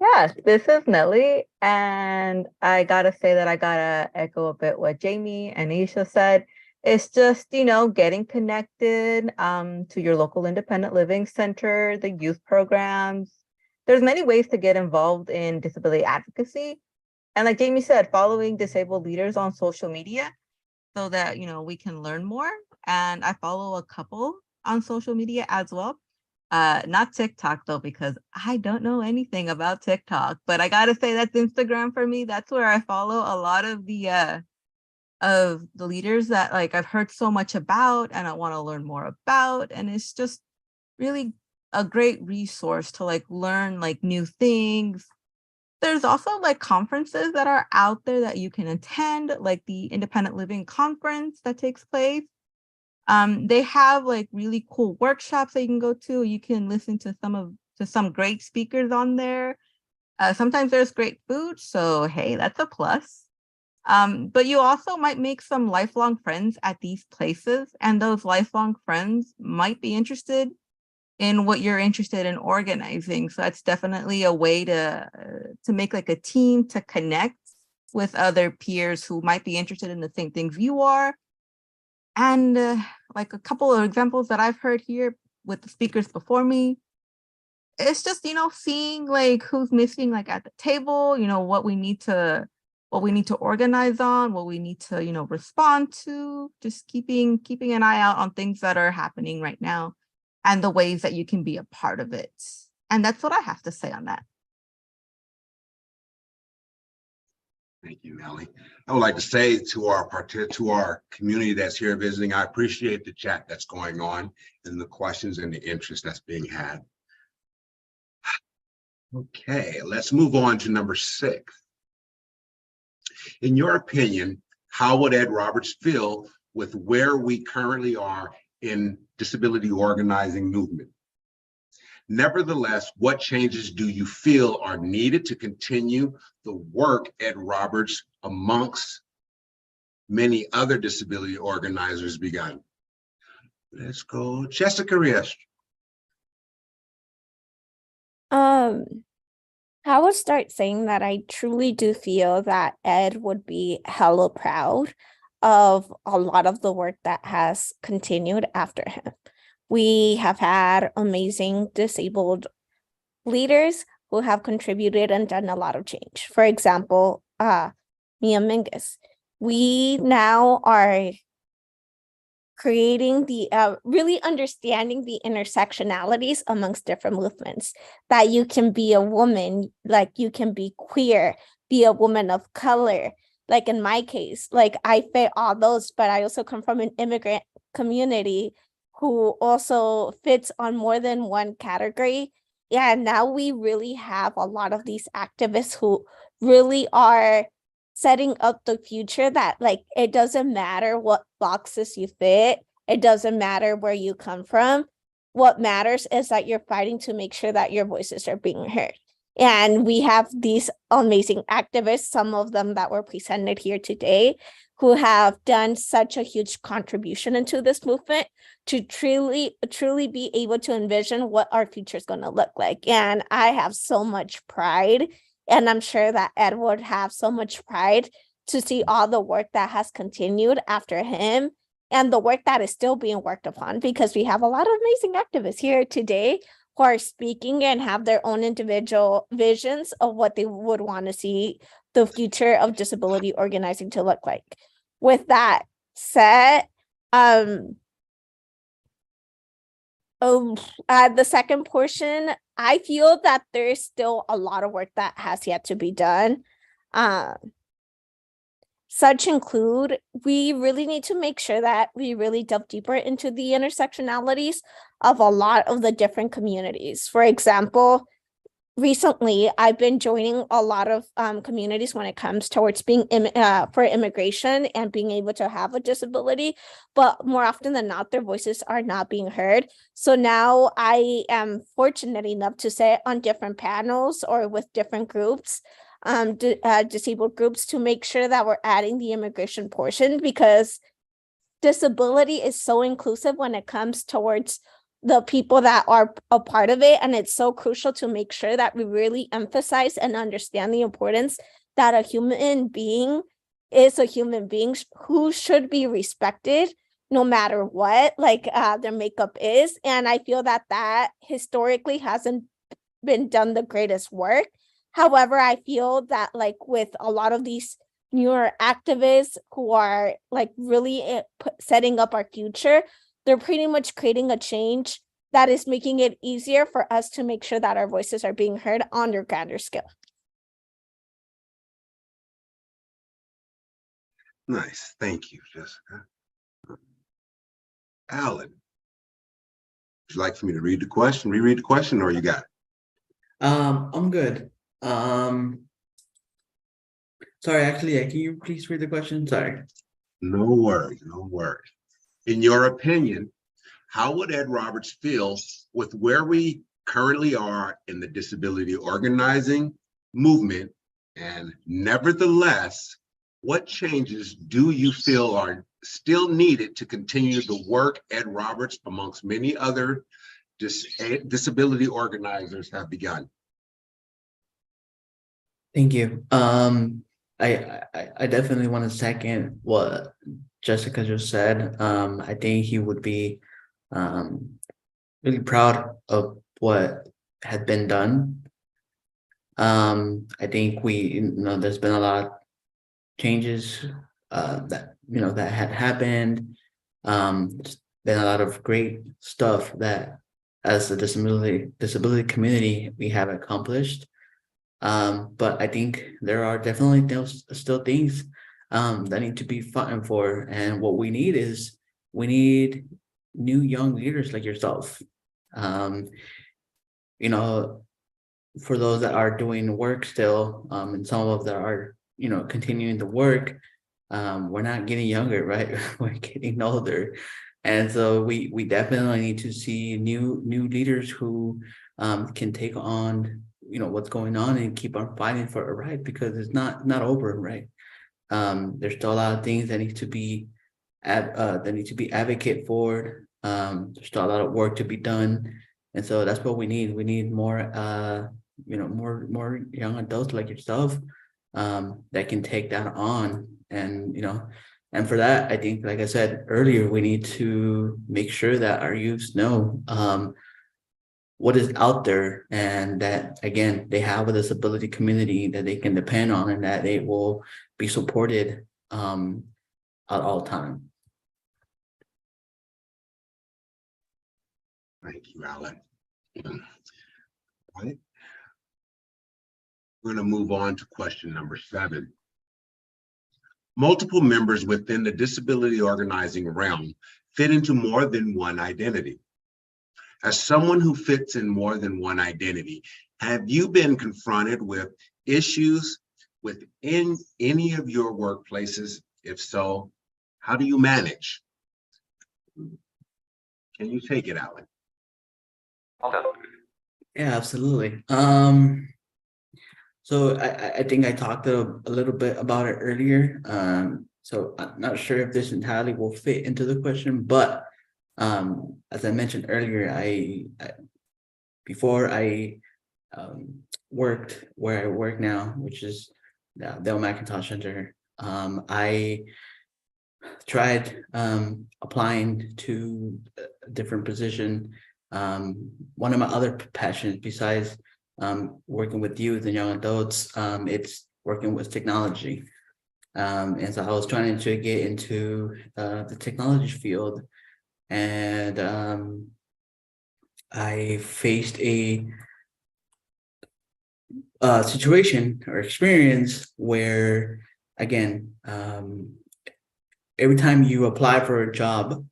Yes, this is Nelly, and I gotta say that I gotta echo a bit what Jamie and Aisha said. It's just, you know, getting connected to your local independent living center, the youth programs. There's many ways to get involved in disability advocacy. And like Jamie said, following disabled leaders on social media so that, you know, we can learn more. and I follow a couple on social media as well. Not TikTok though, because I don't know anything about TikTok, but I gotta say that's Instagram for me. That's where I follow a lot of the leaders that like I've heard so much about and I want to learn more about. And it's just really a great resource to like learn like new things. There's also like conferences that are out there that you can attend, like the Independent Living Conference that takes place. They have like really cool workshops that you can go to. You can listen to some great speakers on there. Sometimes there's great food, so hey, that's a plus. But you also might make some lifelong friends at these places, and those lifelong friends might be interested in what you're interested in organizing. So that's definitely a way to make like a team to connect with other peers who might be interested in the same things you are. And like a couple of examples that I've heard here with the speakers before me, it's just, seeing like who's missing like at the table, what we need to organize on, what we need to, respond to, just keeping an eye out on things that are happening right now and the ways that you can be a part of it. And that's what I have to say on that. Thank you, Nelly. I would like to say to our community that's here visiting, I appreciate the chat that's going on and the questions and the interest that's being had. Okay, let's move on to number 6. In your opinion, how would Ed Roberts feel with where we currently are in disability organizing movement? Nevertheless, what changes do you feel are needed to continue the work Ed Roberts amongst many other disability organizers begun? Let's go, Jessica Rios. I would start saying that I truly do feel that Ed would be hella proud of a lot of the work that has continued after him. We have had amazing disabled leaders who have contributed and done a lot of change. For example, me and Mingus. We now are creating the really understanding the intersectionalities amongst different movements, that you can be a woman, like you can be queer, be a woman of color. Like in my case, like I fit all those, but I also come from an immigrant community who also fits on more than one category. Yeah, now we really have a lot of these activists who really are setting up the future, that like it doesn't matter what boxes you fit, it doesn't matter where you come from. What matters is that you're fighting to make sure that your voices are being heard. And we have these amazing activists, some of them that were presented here today, who have done such a huge contribution into this movement to truly be able to envision what our future is going to look like. And I have so much pride, and I'm sure that Ed would have so much pride to see all the work that has continued after him and the work that is still being worked upon, because we have a lot of amazing activists here today who are speaking and have their own individual visions of what they would want to see the future of disability organizing to look like. With that said, the second portion, I feel that there's still a lot of work that has yet to be done. Such include, we really need to make sure that we really delve deeper into the intersectionalities of a lot of the different communities. For example, recently I've been joining a lot of communities when it comes towards being for immigration and being able to have a disability, but more often than not, their voices are not being heard. So now I am fortunate enough to sit on different panels or with different groups, disabled groups, to make sure that we're adding the immigration portion, because disability is so inclusive when it comes towards the people that are a part of it. And it's so crucial to make sure that we really emphasize and understand the importance that a human being is a human being who should be respected no matter what, like their makeup is. And I feel that that historically hasn't been done the greatest work. However, I feel that like with a lot of these newer activists who are like really setting up our future. They're pretty much creating a change that is making it easier for us to make sure that our voices are being heard on a grander scale. Nice. Thank you, Jessica. Alan, would you like for me to read the question, reread the question, or you got it? I'm good. Sorry, actually, can you please read the question? Sorry. No worries, no worries. In your opinion, how would Ed Roberts feel with where we currently are in the disability organizing movement? And nevertheless, what changes do you feel are still needed to continue the work Ed Roberts, amongst many other disability organizers, have begun? Thank you. I definitely want to second what Jessica just said. I think he would be really proud of what had been done. I think there's been a lot of changes that that had happened. There's been a lot of great stuff that, as a disability community, we have accomplished. But I think there are definitely still things that need to be fought for, and what we need is new young leaders like yourself. For those that are doing work still, and some of that are continuing the work, we're not getting younger, right? We're getting older, and so we definitely need to see new leaders who can take on what's going on and keep on fighting for it, right? Because it's not over, right? There's still a lot of things that need to be advocate for. There's still a lot of work to be done, and so that's what we need. We need more more young adults like yourself that can take that on, and for that, I think, like I said earlier, we need to make sure that our youths know what is out there, and that, again, they have a disability community that they can depend on, and that they will be supported at all times. Thank you, Alan. All right. We're going to move on to question number 7. Multiple members within the disability organizing realm fit into more than one identity. As someone who fits in more than one identity, have you been confronted with issues within any of your workplaces? If so, how do you manage? Can you take it, Alan? Yeah, absolutely. So I think I talked a little bit about it earlier. So I'm not sure if this entirely will fit into the question, but as I mentioned earlier, before I worked where I work now, which is the Dayle McIntosh Center, I tried applying to a different position. One of my other passions, besides working with youth and young adults, it's working with technology. And so I was trying to get into the technology field, and I faced a situation or experience where, again, every time you apply for a job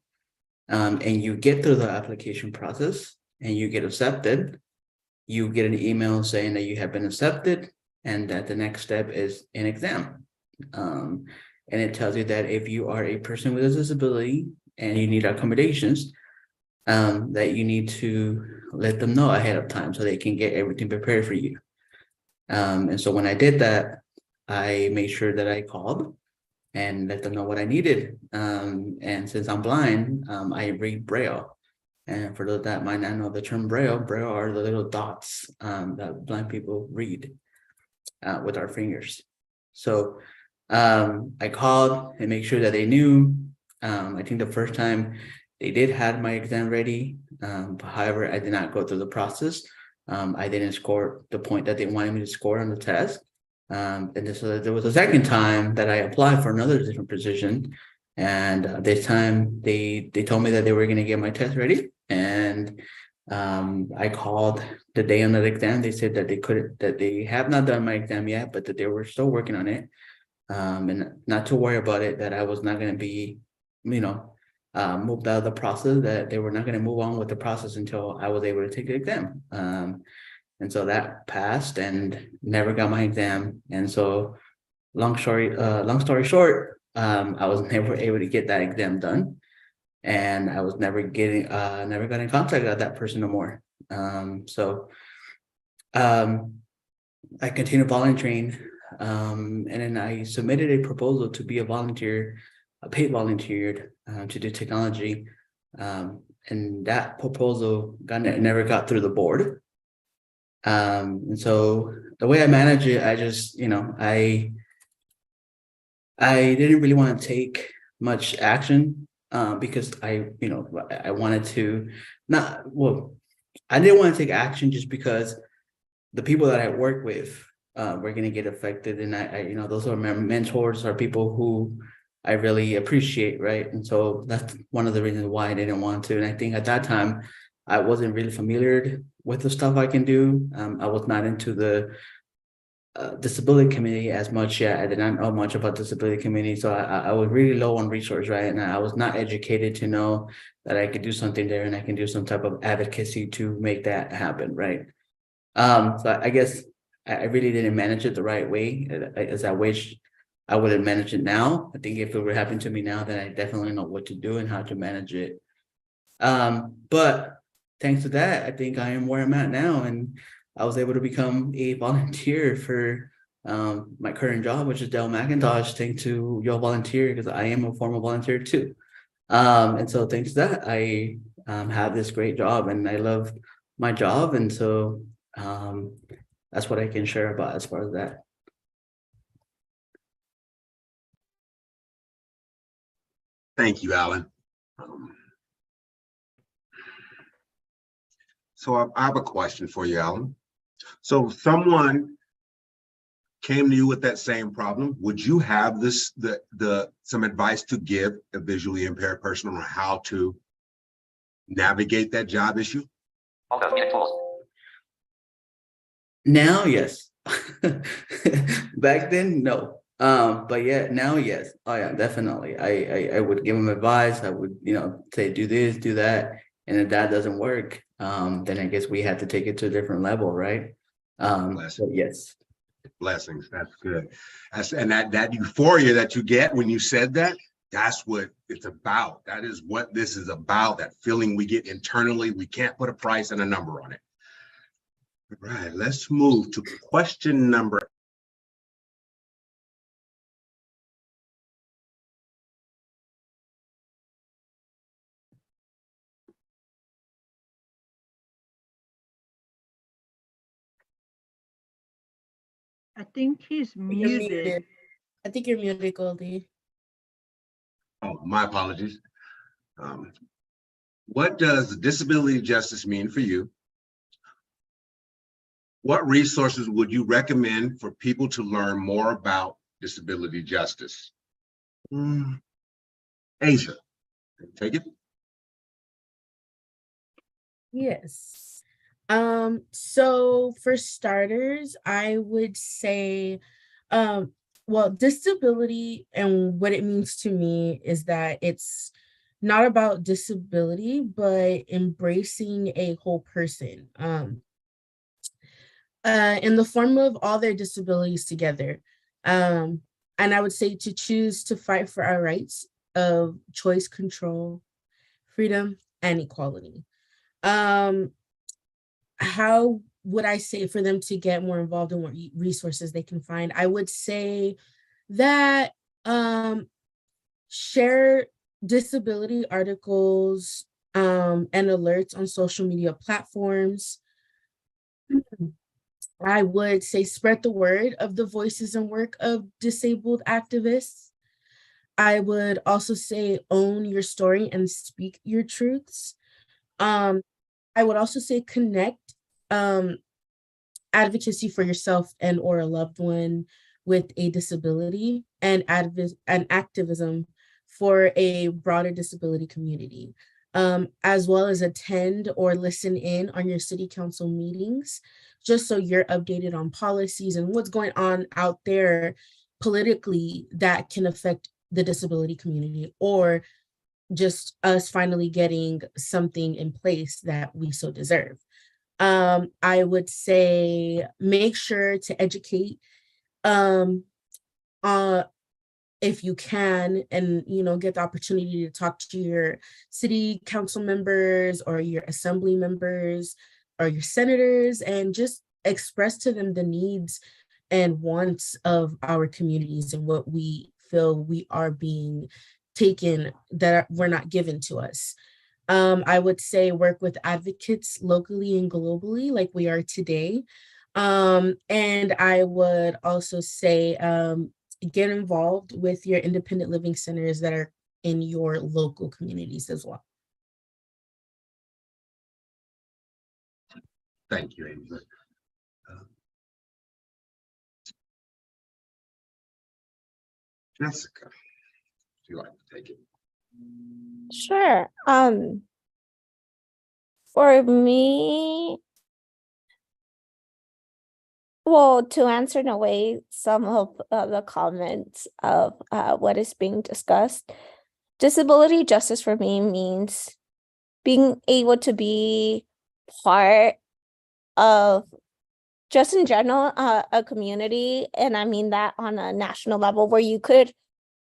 and you get through the application process and you get accepted, you get an email saying that you have been accepted and that the next step is an exam. And it tells you that if you are a person with a disability and you need accommodations, that you need to let them know ahead of time so they can get everything prepared for you. And so when I did that, I made sure that I called and let them know what I needed. And since I'm blind, I read Braille. And for those that might not know the term Braille are the little dots that blind people read with our fingers. So I called and make sure that they knew. I think the first time they did have my exam ready. However, I did not go through the process. I didn't score the point that they wanted me to score on the test. So there was a second time that I applied for another different position. And this time they told me that they were going to get my test ready. And I called the day on the exam. They said that they have not done my exam yet, but that they were still working on it. And not to worry about it, that I was not going to be, moved out of the process, that they were not going to move on with the process until I was able to take the exam. And so that passed and never got my exam. And so long story short, I was never able to get that exam done. And I was never got in contact with that person no more. I continued volunteering. And then I submitted a proposal to be a paid volunteer to do technology. And that proposal never got through the board. And so the way I manage it, I just, I didn't really want to take much action because I wanted to I didn't want to take action just because the people that I work with were going to get affected. And I those are my mentors, are people who I really appreciate, right? And so that's one of the reasons why I didn't want to. And I think at that time, I wasn't really familiar with the stuff I can do. I was not into the disability committee as much yet. I did not know much about disability committee. So I was really low on resource, right? And I was not educated to know that I could do something there and I can do some type of advocacy to make that happen, right? So I guess I really didn't manage it the right way as I wish I would have managed it now. I think if it were happening to me now, then I definitely know what to do and how to manage it. But thanks to that, I think I am where I'm at now. And I was able to become a volunteer for my current job, which is Dayle McIntosh, thanks to your volunteer, because I am a former volunteer too. And so thanks to that, I have this great job and I love my job. And so that's what I can share about as far as that. Thank you, Alan. So I have a question for you, Alan. So someone came to you with that same problem. Would you have some advice to give a visually impaired person on how to navigate that job issue? Now, yes. Back then, no. But yeah, now, yes. Oh yeah, definitely. I would give them advice. I would, say, do this, do that. And if that doesn't work, then I guess we had to take it to a different level, right? So yes. Blessings. That's good. And that euphoria that you get when you said that, that's what it's about. That is what this is about. That feeling we get internally. We can't put a price and a number on it. All right, let's move to question number. I think he's You're muted. I think you're muted, Goldie. Oh, my apologies. What does disability justice mean for you? What resources would you recommend for people to learn more about disability justice? Asia, take it. Yes. So for starters, I would say, well, disability and what it means to me is that it's not about disability, but embracing a whole person, in the form of all their disabilities together. And I would say to choose to fight for our rights of choice, control, freedom, and equality. How would I say for them to get more involved in what resources they can find? I would say that share disability articles and alerts on social media platforms. I would say spread the word of the voices and work of disabled activists. I would also say own your story and speak your truths. I would also say connect advocacy for yourself and or a loved one with a disability, and activism for a broader disability community, as well as attend or listen in on your city council meetings, just so you're updated on policies and what's going on out there politically that can affect the disability community, or just us finally getting something in place that we so deserve. I would say make sure to educate if you can, and get the opportunity to talk to your city council members or your assembly members or your senators, and just express to them the needs and wants of our communities and what we feel we are being taken that were not given to us. I would say work with advocates locally and globally like we are today. And I would also say get involved with your independent living centers that are in your local communities as well. Thank you, Angela. Jessica, would you like to take it? Sure. For me, well, to answer in a way some of the comments of what is being discussed, disability justice for me means being able to be part of, just in general, a community, and I mean that on a national level, where you could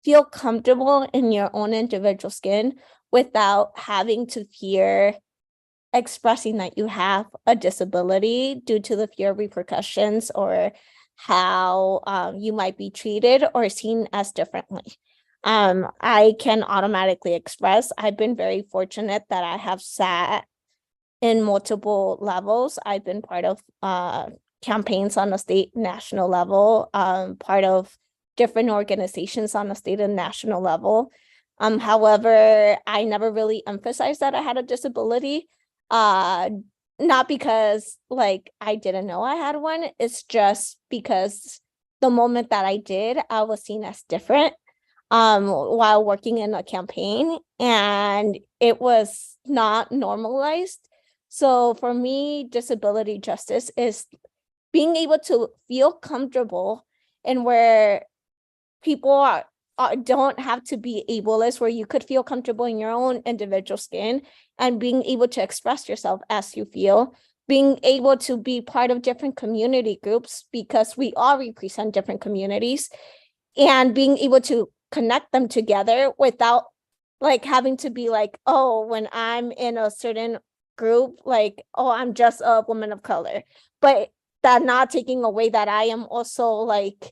feel comfortable in your own individual skin without having to fear expressing that you have a disability due to the fear of repercussions or how you might be treated or seen as differently. I can automatically express, I've been very fortunate that I have sat in multiple levels. I've been part of campaigns on a state, national level, part of different organizations on a state and national level. However, I never really emphasized that I had a disability. Not because like I didn't know I had one, it's just because the moment that I did, I was seen as different while working in a campaign, and it was not normalized. So for me, disability justice is being able to feel comfortable and where people don't have to be ableist, where you could feel comfortable in your own individual skin and being able to express yourself as you feel, being able to be part of different community groups because we all represent different communities, and being able to connect them together without like having to be like, oh, when I'm in a certain group, like, oh, I'm just a woman of color, but that not taking away that I am also like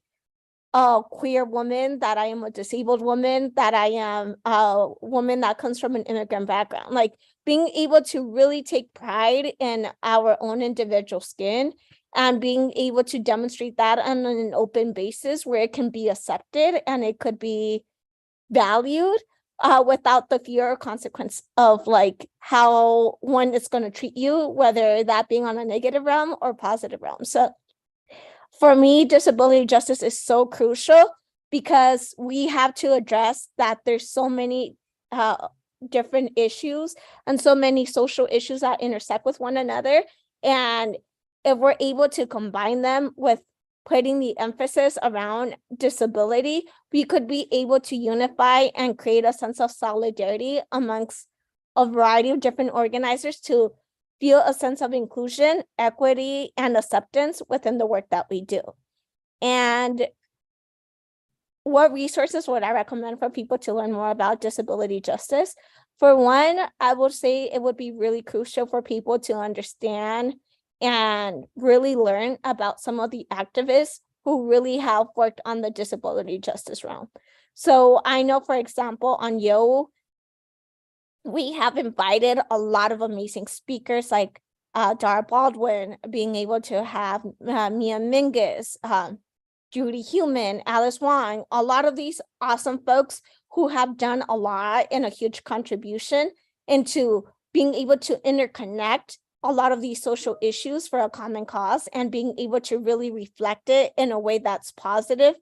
a queer woman, that I am a disabled woman, that I am a woman that comes from an immigrant background. Like being able to really take pride in our own individual skin and being able to demonstrate that on an open basis where it can be accepted and it could be valued without the fear or consequence of like how one is going to treat you, whether that being on a negative realm or positive realm. So for me, disability justice is so crucial because we have to address that there's so many different issues and so many social issues that intersect with one another. And if we're able to combine them with putting the emphasis around disability, we could be able to unify and create a sense of solidarity amongst a variety of different organizers to feel a sense of inclusion, equity, and acceptance within the work that we do. And what resources would I recommend for people to learn more about disability justice? For one, I would say it would be really crucial for people to understand and really learn about some of the activists who really have worked on the disability justice realm. So I know, for example, on Yo, we have invited a lot of amazing speakers like Dara Baldwin, being able to have Mia Mingus, Judy Heumann, Alice Wong, a lot of these awesome folks who have done a lot and a huge contribution into being able to interconnect a lot of these social issues for a common cause and being able to really reflect it in a way that's positive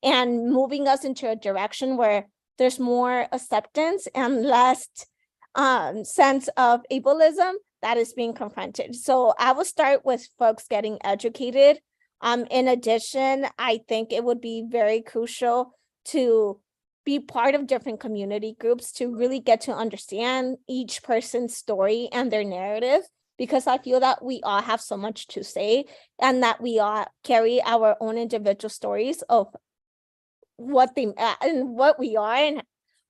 and moving us into a direction where there's more acceptance and less sense of ableism that is being confronted. So I will start with folks getting educated. In addition, I think it would be very crucial to be part of different community groups to really get to understand each person's story and their narrative, because I feel that we all have so much to say and that we all carry our own individual stories of what they and what we are and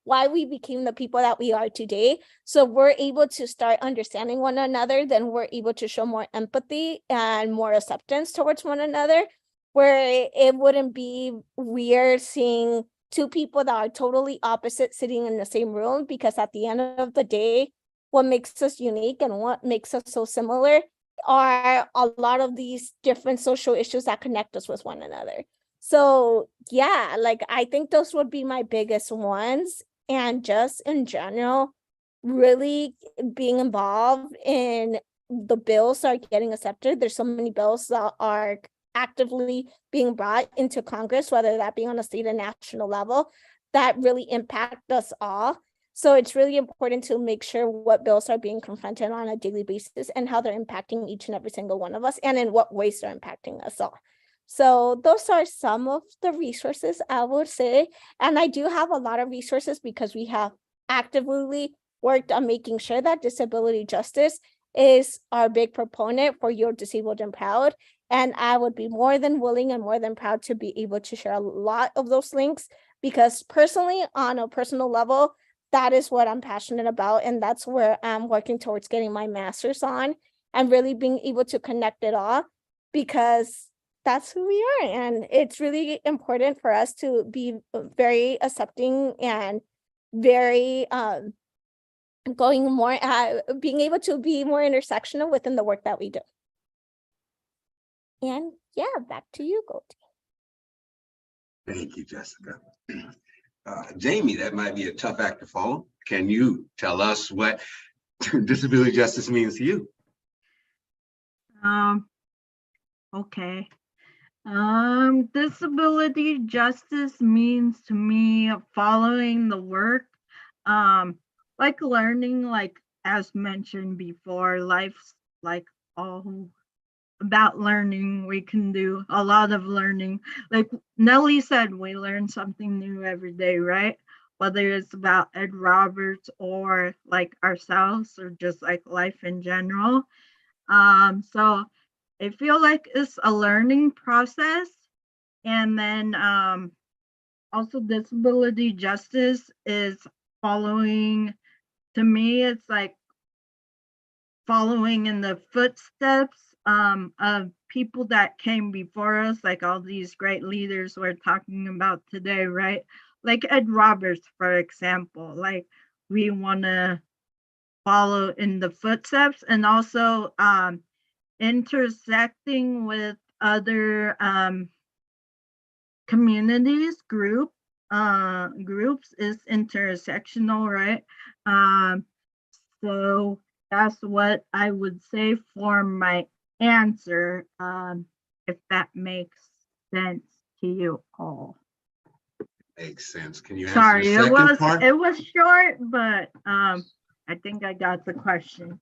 why we became the people that we are today. So we're able to start understanding one another, then we're able to show more empathy and more acceptance towards one another, where it wouldn't be weird seeing two people that are totally opposite sitting in the same room, because at the end of the day, what makes us unique and what makes us so similar are a lot of these different social issues that connect us with one another. So yeah, like I think those would be my biggest ones. And just in general, really being involved in the bills that are getting accepted. There's so many bills that are actively being brought into Congress, whether that be on a state and national level, that really impact us all. So it's really important to make sure what bills are being confronted on a daily basis and how they're impacting each and every single one of us and in what ways they're impacting us all. So those are some of the resources I would say. And I do have a lot of resources because we have actively worked on making sure that disability justice is our big proponent for You're Disabled and Proud. And I would be more than willing and more than proud to be able to share a lot of those links, because personally, on a personal level, that is what I'm passionate about. And that's where I'm working towards getting my master's on and really being able to connect it all, because that's who we are. And it's really important for us to be very accepting and very going more being able to be more intersectional within the work that we do. And yeah, back to you, Goldie. Thank you, Jessica. Jamie, that might be a tough act to follow. Can you tell us what disability justice means to you? Okay. Disability justice means to me following the work, like learning, like as mentioned before, life's like all about learning. We can do a lot of learning. Like Nelly said, we learn something new every day, right? Whether it's about Ed Roberts or like ourselves or just like life in general. So I feel like it's a learning process. And then also disability justice is following, to me, it's like following in the footsteps of people that came before us, like all these great leaders we're talking about today, right? Like Ed Roberts, for example, like we want to follow in the footsteps, and also intersecting with other communities, groups is intersectional, right? So that's what I would say for my answer, if that makes sense to you all. Makes sense. Can you answer Sorry, the second part? it was short, but I think I got the question.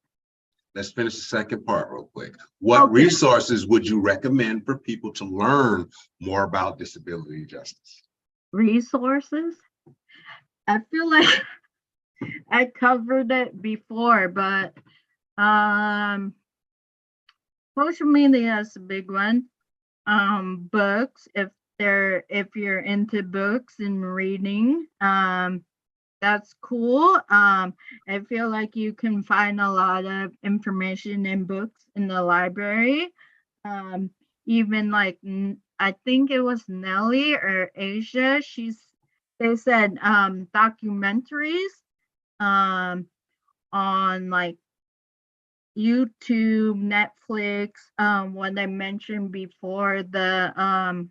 Let's finish the second part real quick. What Okay. resources would you recommend for people to learn more about disability justice? Resources? I feel like I covered it before, but social media is a big one. Books, if you're into books and reading, that's cool. I feel like you can find a lot of information in books in the library. Even like I think it was Nelly or Asia, they said documentaries on like YouTube, Netflix, what I mentioned before, the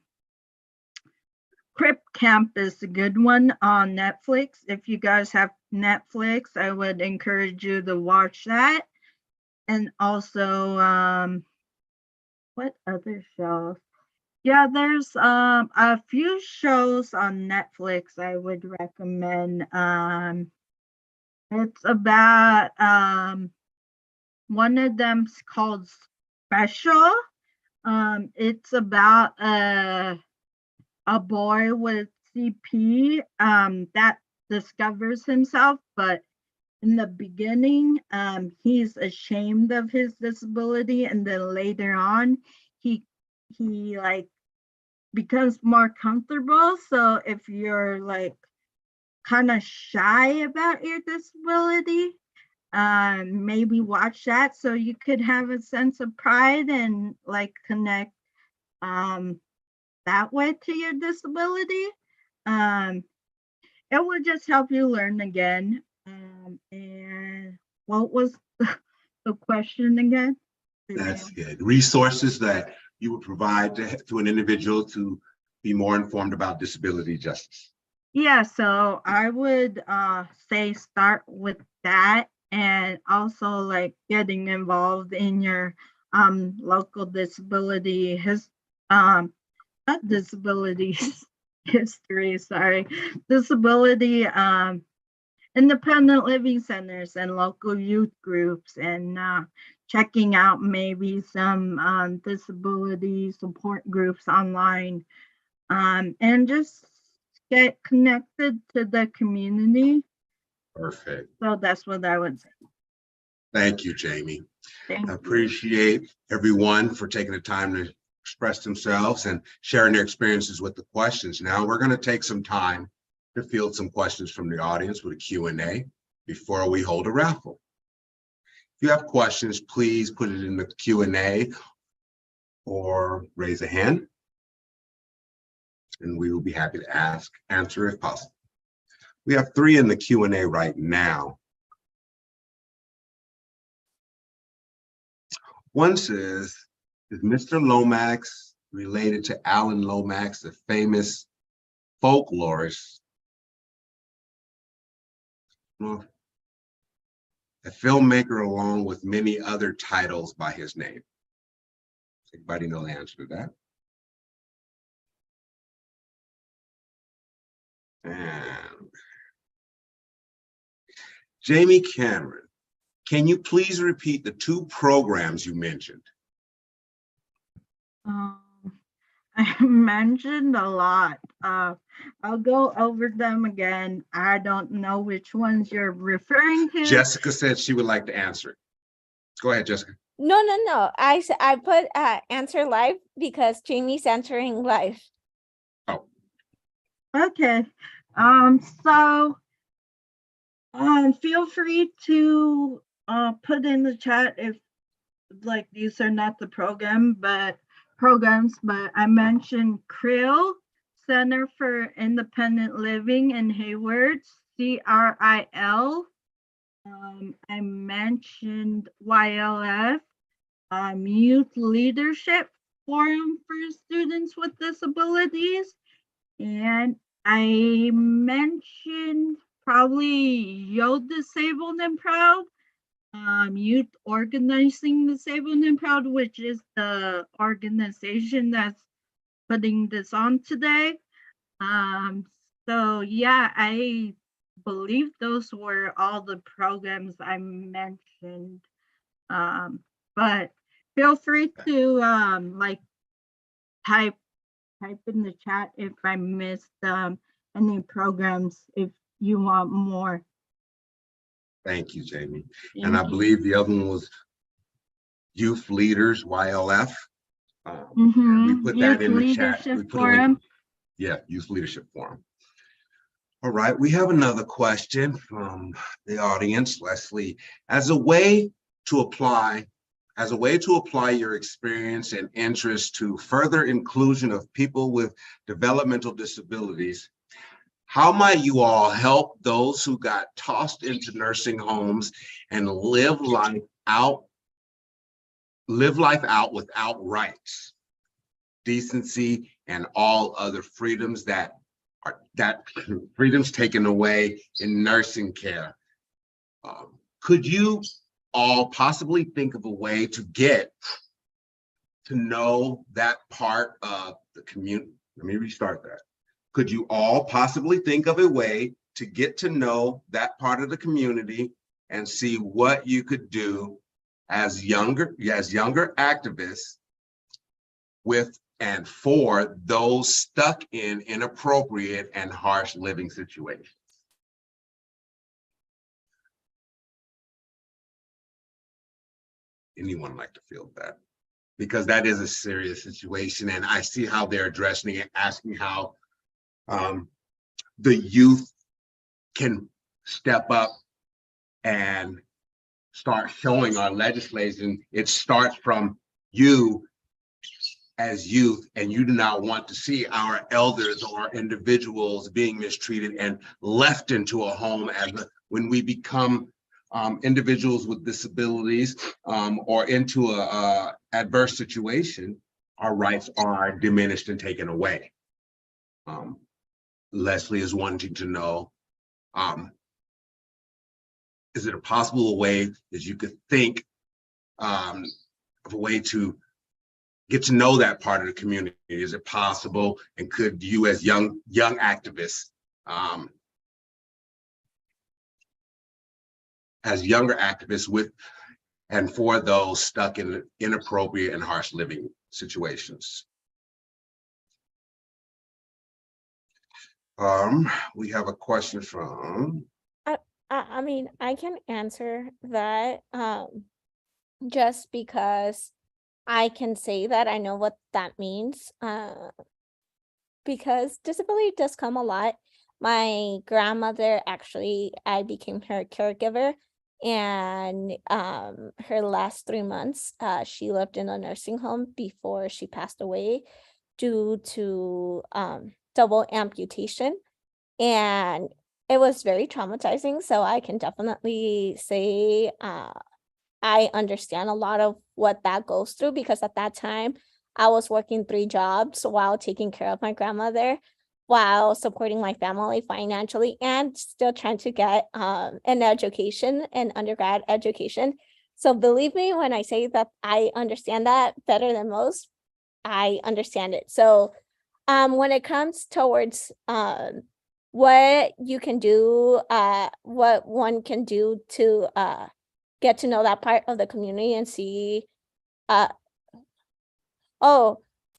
Crip Camp is a good one on Netflix. If you guys have Netflix, I would encourage you to watch that. and also what other shows? Yeah, there's a few shows on Netflix I would recommend. It's about one of them's called Special. It's about a boy with CP that discovers himself, but in the beginning, he's ashamed of his disability, and then later on, he like becomes more comfortable. So if you're like kind of shy about your disability, maybe watch that so you could have a sense of pride and like connect that way to your disability. It would just help you learn again. And what was the question again? That's good. Resources that you would provide to an individual to be more informed about disability justice. Yeah, so I would say start with that, and also like getting involved in your local disability not disabilities history, sorry, disability independent living centers and local youth groups, and checking out maybe some disability support groups online, and just get connected to the community. Perfect. So that's what I would say. Thank you, Jamie. Thank I you. appreciate everyone for taking the time to express themselves and sharing their experiences with the questions. Now we're going to take some time to field some questions from the audience with a Q&A before we hold a raffle. If you have questions, please put it in the Q&A or raise a hand, and we will be happy to answer if possible. We have 3 in the Q&A right now. One says, is Mr. Lomax related to Alan Lomax, the famous folklorist? Well, a filmmaker along with many other titles by his name. Anybody know the answer to that? And Jamie Cameron, can you please repeat the 2 programs you mentioned? I mentioned a lot. I'll go over them again. I don't know which ones you're referring to. Jessica said she would like to answer it. Go ahead, Jessica. No. I put answer live because Jamie's answering live. Oh. Okay. So feel free to put in the chat if like these are not the programs, but I mentioned CRIL, Center for Independent Living in Hayward, CRIL. I mentioned YLF, Youth Leadership Forum for Students with Disabilities, and I mentioned probably Yo Disabled and Proud, Youth Organizing Disabled and Proud, which is the organization that's putting this on today. So yeah, I believe those were all the programs I mentioned. But feel free to like type in the chat if I missed any programs if you want more. Thank you, Jamie. And I believe the other one was Youth Leaders, YLF. We put that in the chat. We put a link. Yeah, Youth Leadership Forum. All right, we have another question from the audience, Leslie. As a way to apply your experience and interest to further inclusion of people with developmental disabilities, how might you all help those who got tossed into nursing homes and live life out without rights, decency, and all other freedoms that freedoms taken away in nursing care? Could you all possibly think of a way to get to know that part of the community? Let me restart that. Could you all possibly think of a way to get to know that part of the community and see what you could do as younger activists with and for those stuck in inappropriate and harsh living situations? Anyone like to field that? Because that is a serious situation, and I see how they're addressing it, asking how the youth can step up and start showing our legislation. It starts from you as youth, and you do not want to see our elders or individuals being mistreated and left into a home when we become individuals with disabilities or into a adverse situation, our rights are diminished and taken away. Leslie is wanting to know, is it a possible way that you could think of a way to get to know that part of the community? Is it possible? And could you as young activists, as younger activists with and for those stuck in inappropriate and harsh living situations? We have a question from. I mean, I can answer that just because I can say that I know what that means, because disability does come a lot. My grandmother, actually, I became her caregiver, and her last 3 months, she lived in a nursing home before she passed away due to double amputation, and it was very traumatizing. So I can definitely say I understand a lot of what that goes through, because at that time I was working 3 jobs while taking care of my grandmother, while supporting my family financially, and still trying to get an education, an undergrad education. So believe me when I say that I understand that better than most. I understand it. So when it comes towards what you can do, what one can do to get to know that part of the community and see,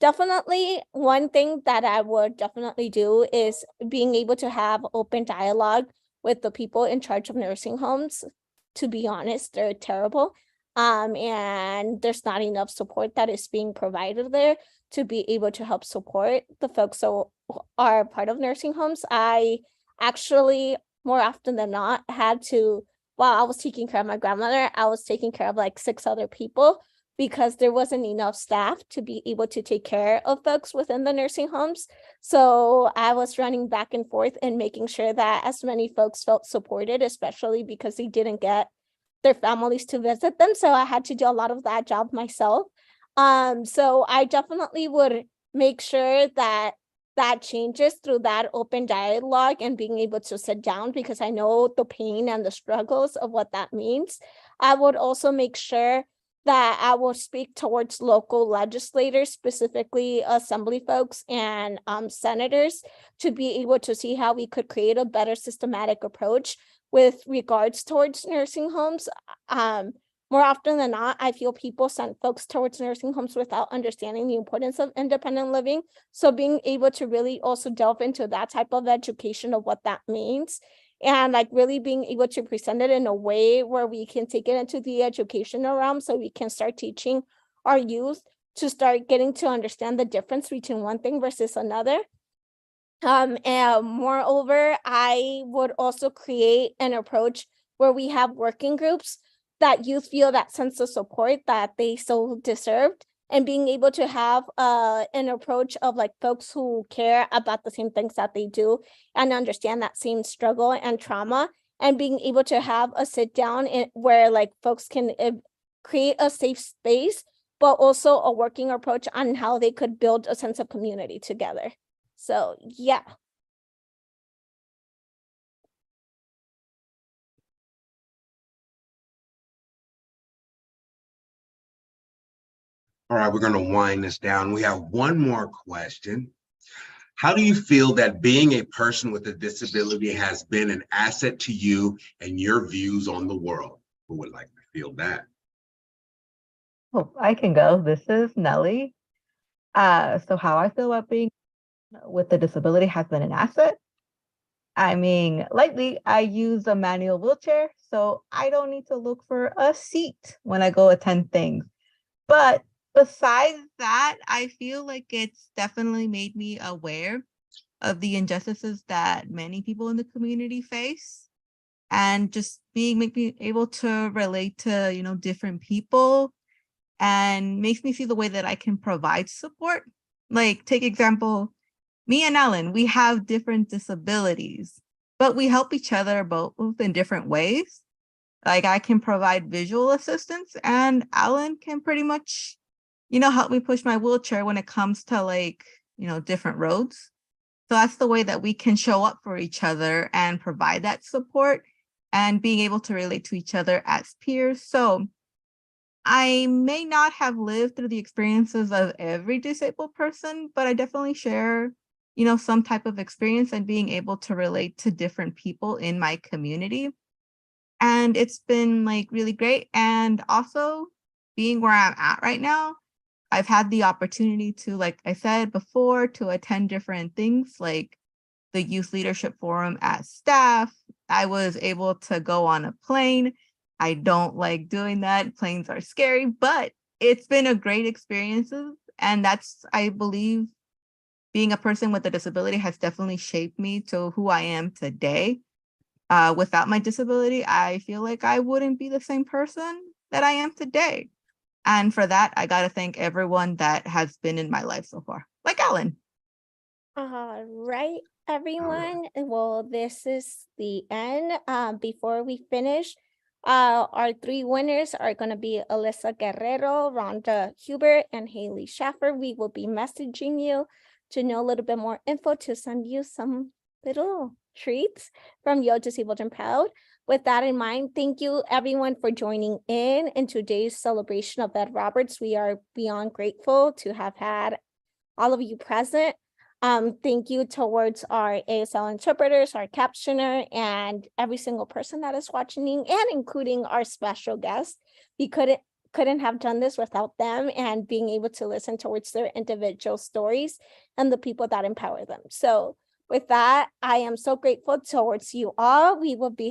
definitely one thing that I would definitely do is being able to have open dialogue with the people in charge of nursing homes. To be honest, they're terrible. And there's not enough support that is being provided there to be able to help support the folks who are part of nursing homes. I actually, more often than not, had to, while I was taking care of my grandmother, I was taking care of like 6 other people, because there wasn't enough staff to be able to take care of folks within the nursing homes. So I was running back and forth and making sure that as many folks felt supported, especially because they didn't get their families to visit them. So I had to do a lot of that job myself. So I definitely would make sure that that changes through that open dialogue and being able to sit down, because I know the pain and the struggles of what that means. I would also make sure that I will speak towards local legislators, specifically assembly folks and senators, to be able to see how we could create a better systematic approach with regards towards nursing homes. More often than not, I feel people send folks towards nursing homes without understanding the importance of independent living. So being able to really also delve into that type of education of what that means, and like really being able to present it in a way where we can take it into the educational realm, so we can start teaching our youth to start getting to understand the difference between one thing versus another. And moreover, I would also create an approach where we have working groups that youth feel that sense of support that they so deserved, and being able to have an approach of like folks who care about the same things that they do and understand that same struggle and trauma, and being able to have a sit down where like folks can create a safe space, but also a working approach on how they could build a sense of community together. So yeah. All right, we're going to wind this down. We have one more question. How do you feel that being a person with a disability has been an asset to you and your views on the world? Who would like to feel that? Oh, I can go. This is Nelly. So how I feel about being with a disability has been an asset. I mean, lately I use a manual wheelchair, so I don't need to look for a seat when I go attend things. But besides that, I feel like it's definitely made me aware of the injustices that many people in the community face, and just make me able to relate to, different people, and makes me see the way that I can provide support. Like, take example, me and Ellen, we have different disabilities, but we help each other both in different ways. Like, I can provide visual assistance, and Alan can pretty much, help me push my wheelchair when it comes to different roads. So that's the way that we can show up for each other and provide that support and being able to relate to each other as peers. So I may not have lived through the experiences of every disabled person, but I definitely share, some type of experience and being able to relate to different people in my community. And it's been really great. And also being where I'm at right now, I've had the opportunity to, like I said before, to attend different things like the Youth Leadership Forum as staff. I was able to go on a plane. I don't like doing that. Planes are scary, but it's been a great experience. And that's, I believe, being a person with a disability has definitely shaped me to who I am today. Without my disability, I feel like I wouldn't be the same person that I am today. And for that, I got to thank everyone that has been in my life so far, like Ellen. All right, everyone. Well, this is the end. Before we finish, our three winners are going to be Alyssa Guerrero, Rhonda Hubert, and Haley Schaffer. We will be messaging you to know a little bit more info to send you some little treats from Yo Disabled and Proud. With that in mind, thank you everyone for joining in today's celebration of Ed Roberts. We are beyond grateful to have had all of you present. Thank you towards our ASL interpreters, our captioner, and every single person that is watching, and including our special guests. We couldn't have done this without them and being able to listen towards their individual stories and the people that empower them. So with that, I am so grateful towards you all. We will be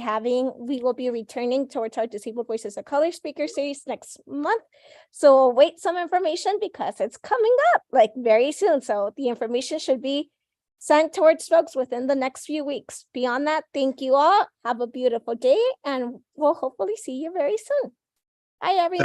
returning towards our Disabled Voices of Color speaker series next month. So wait some information because it's coming up very soon. So the information should be sent towards folks within the next few weeks. Beyond that, thank you all. Have a beautiful day, and we'll hopefully see you very soon. Bye, everyone.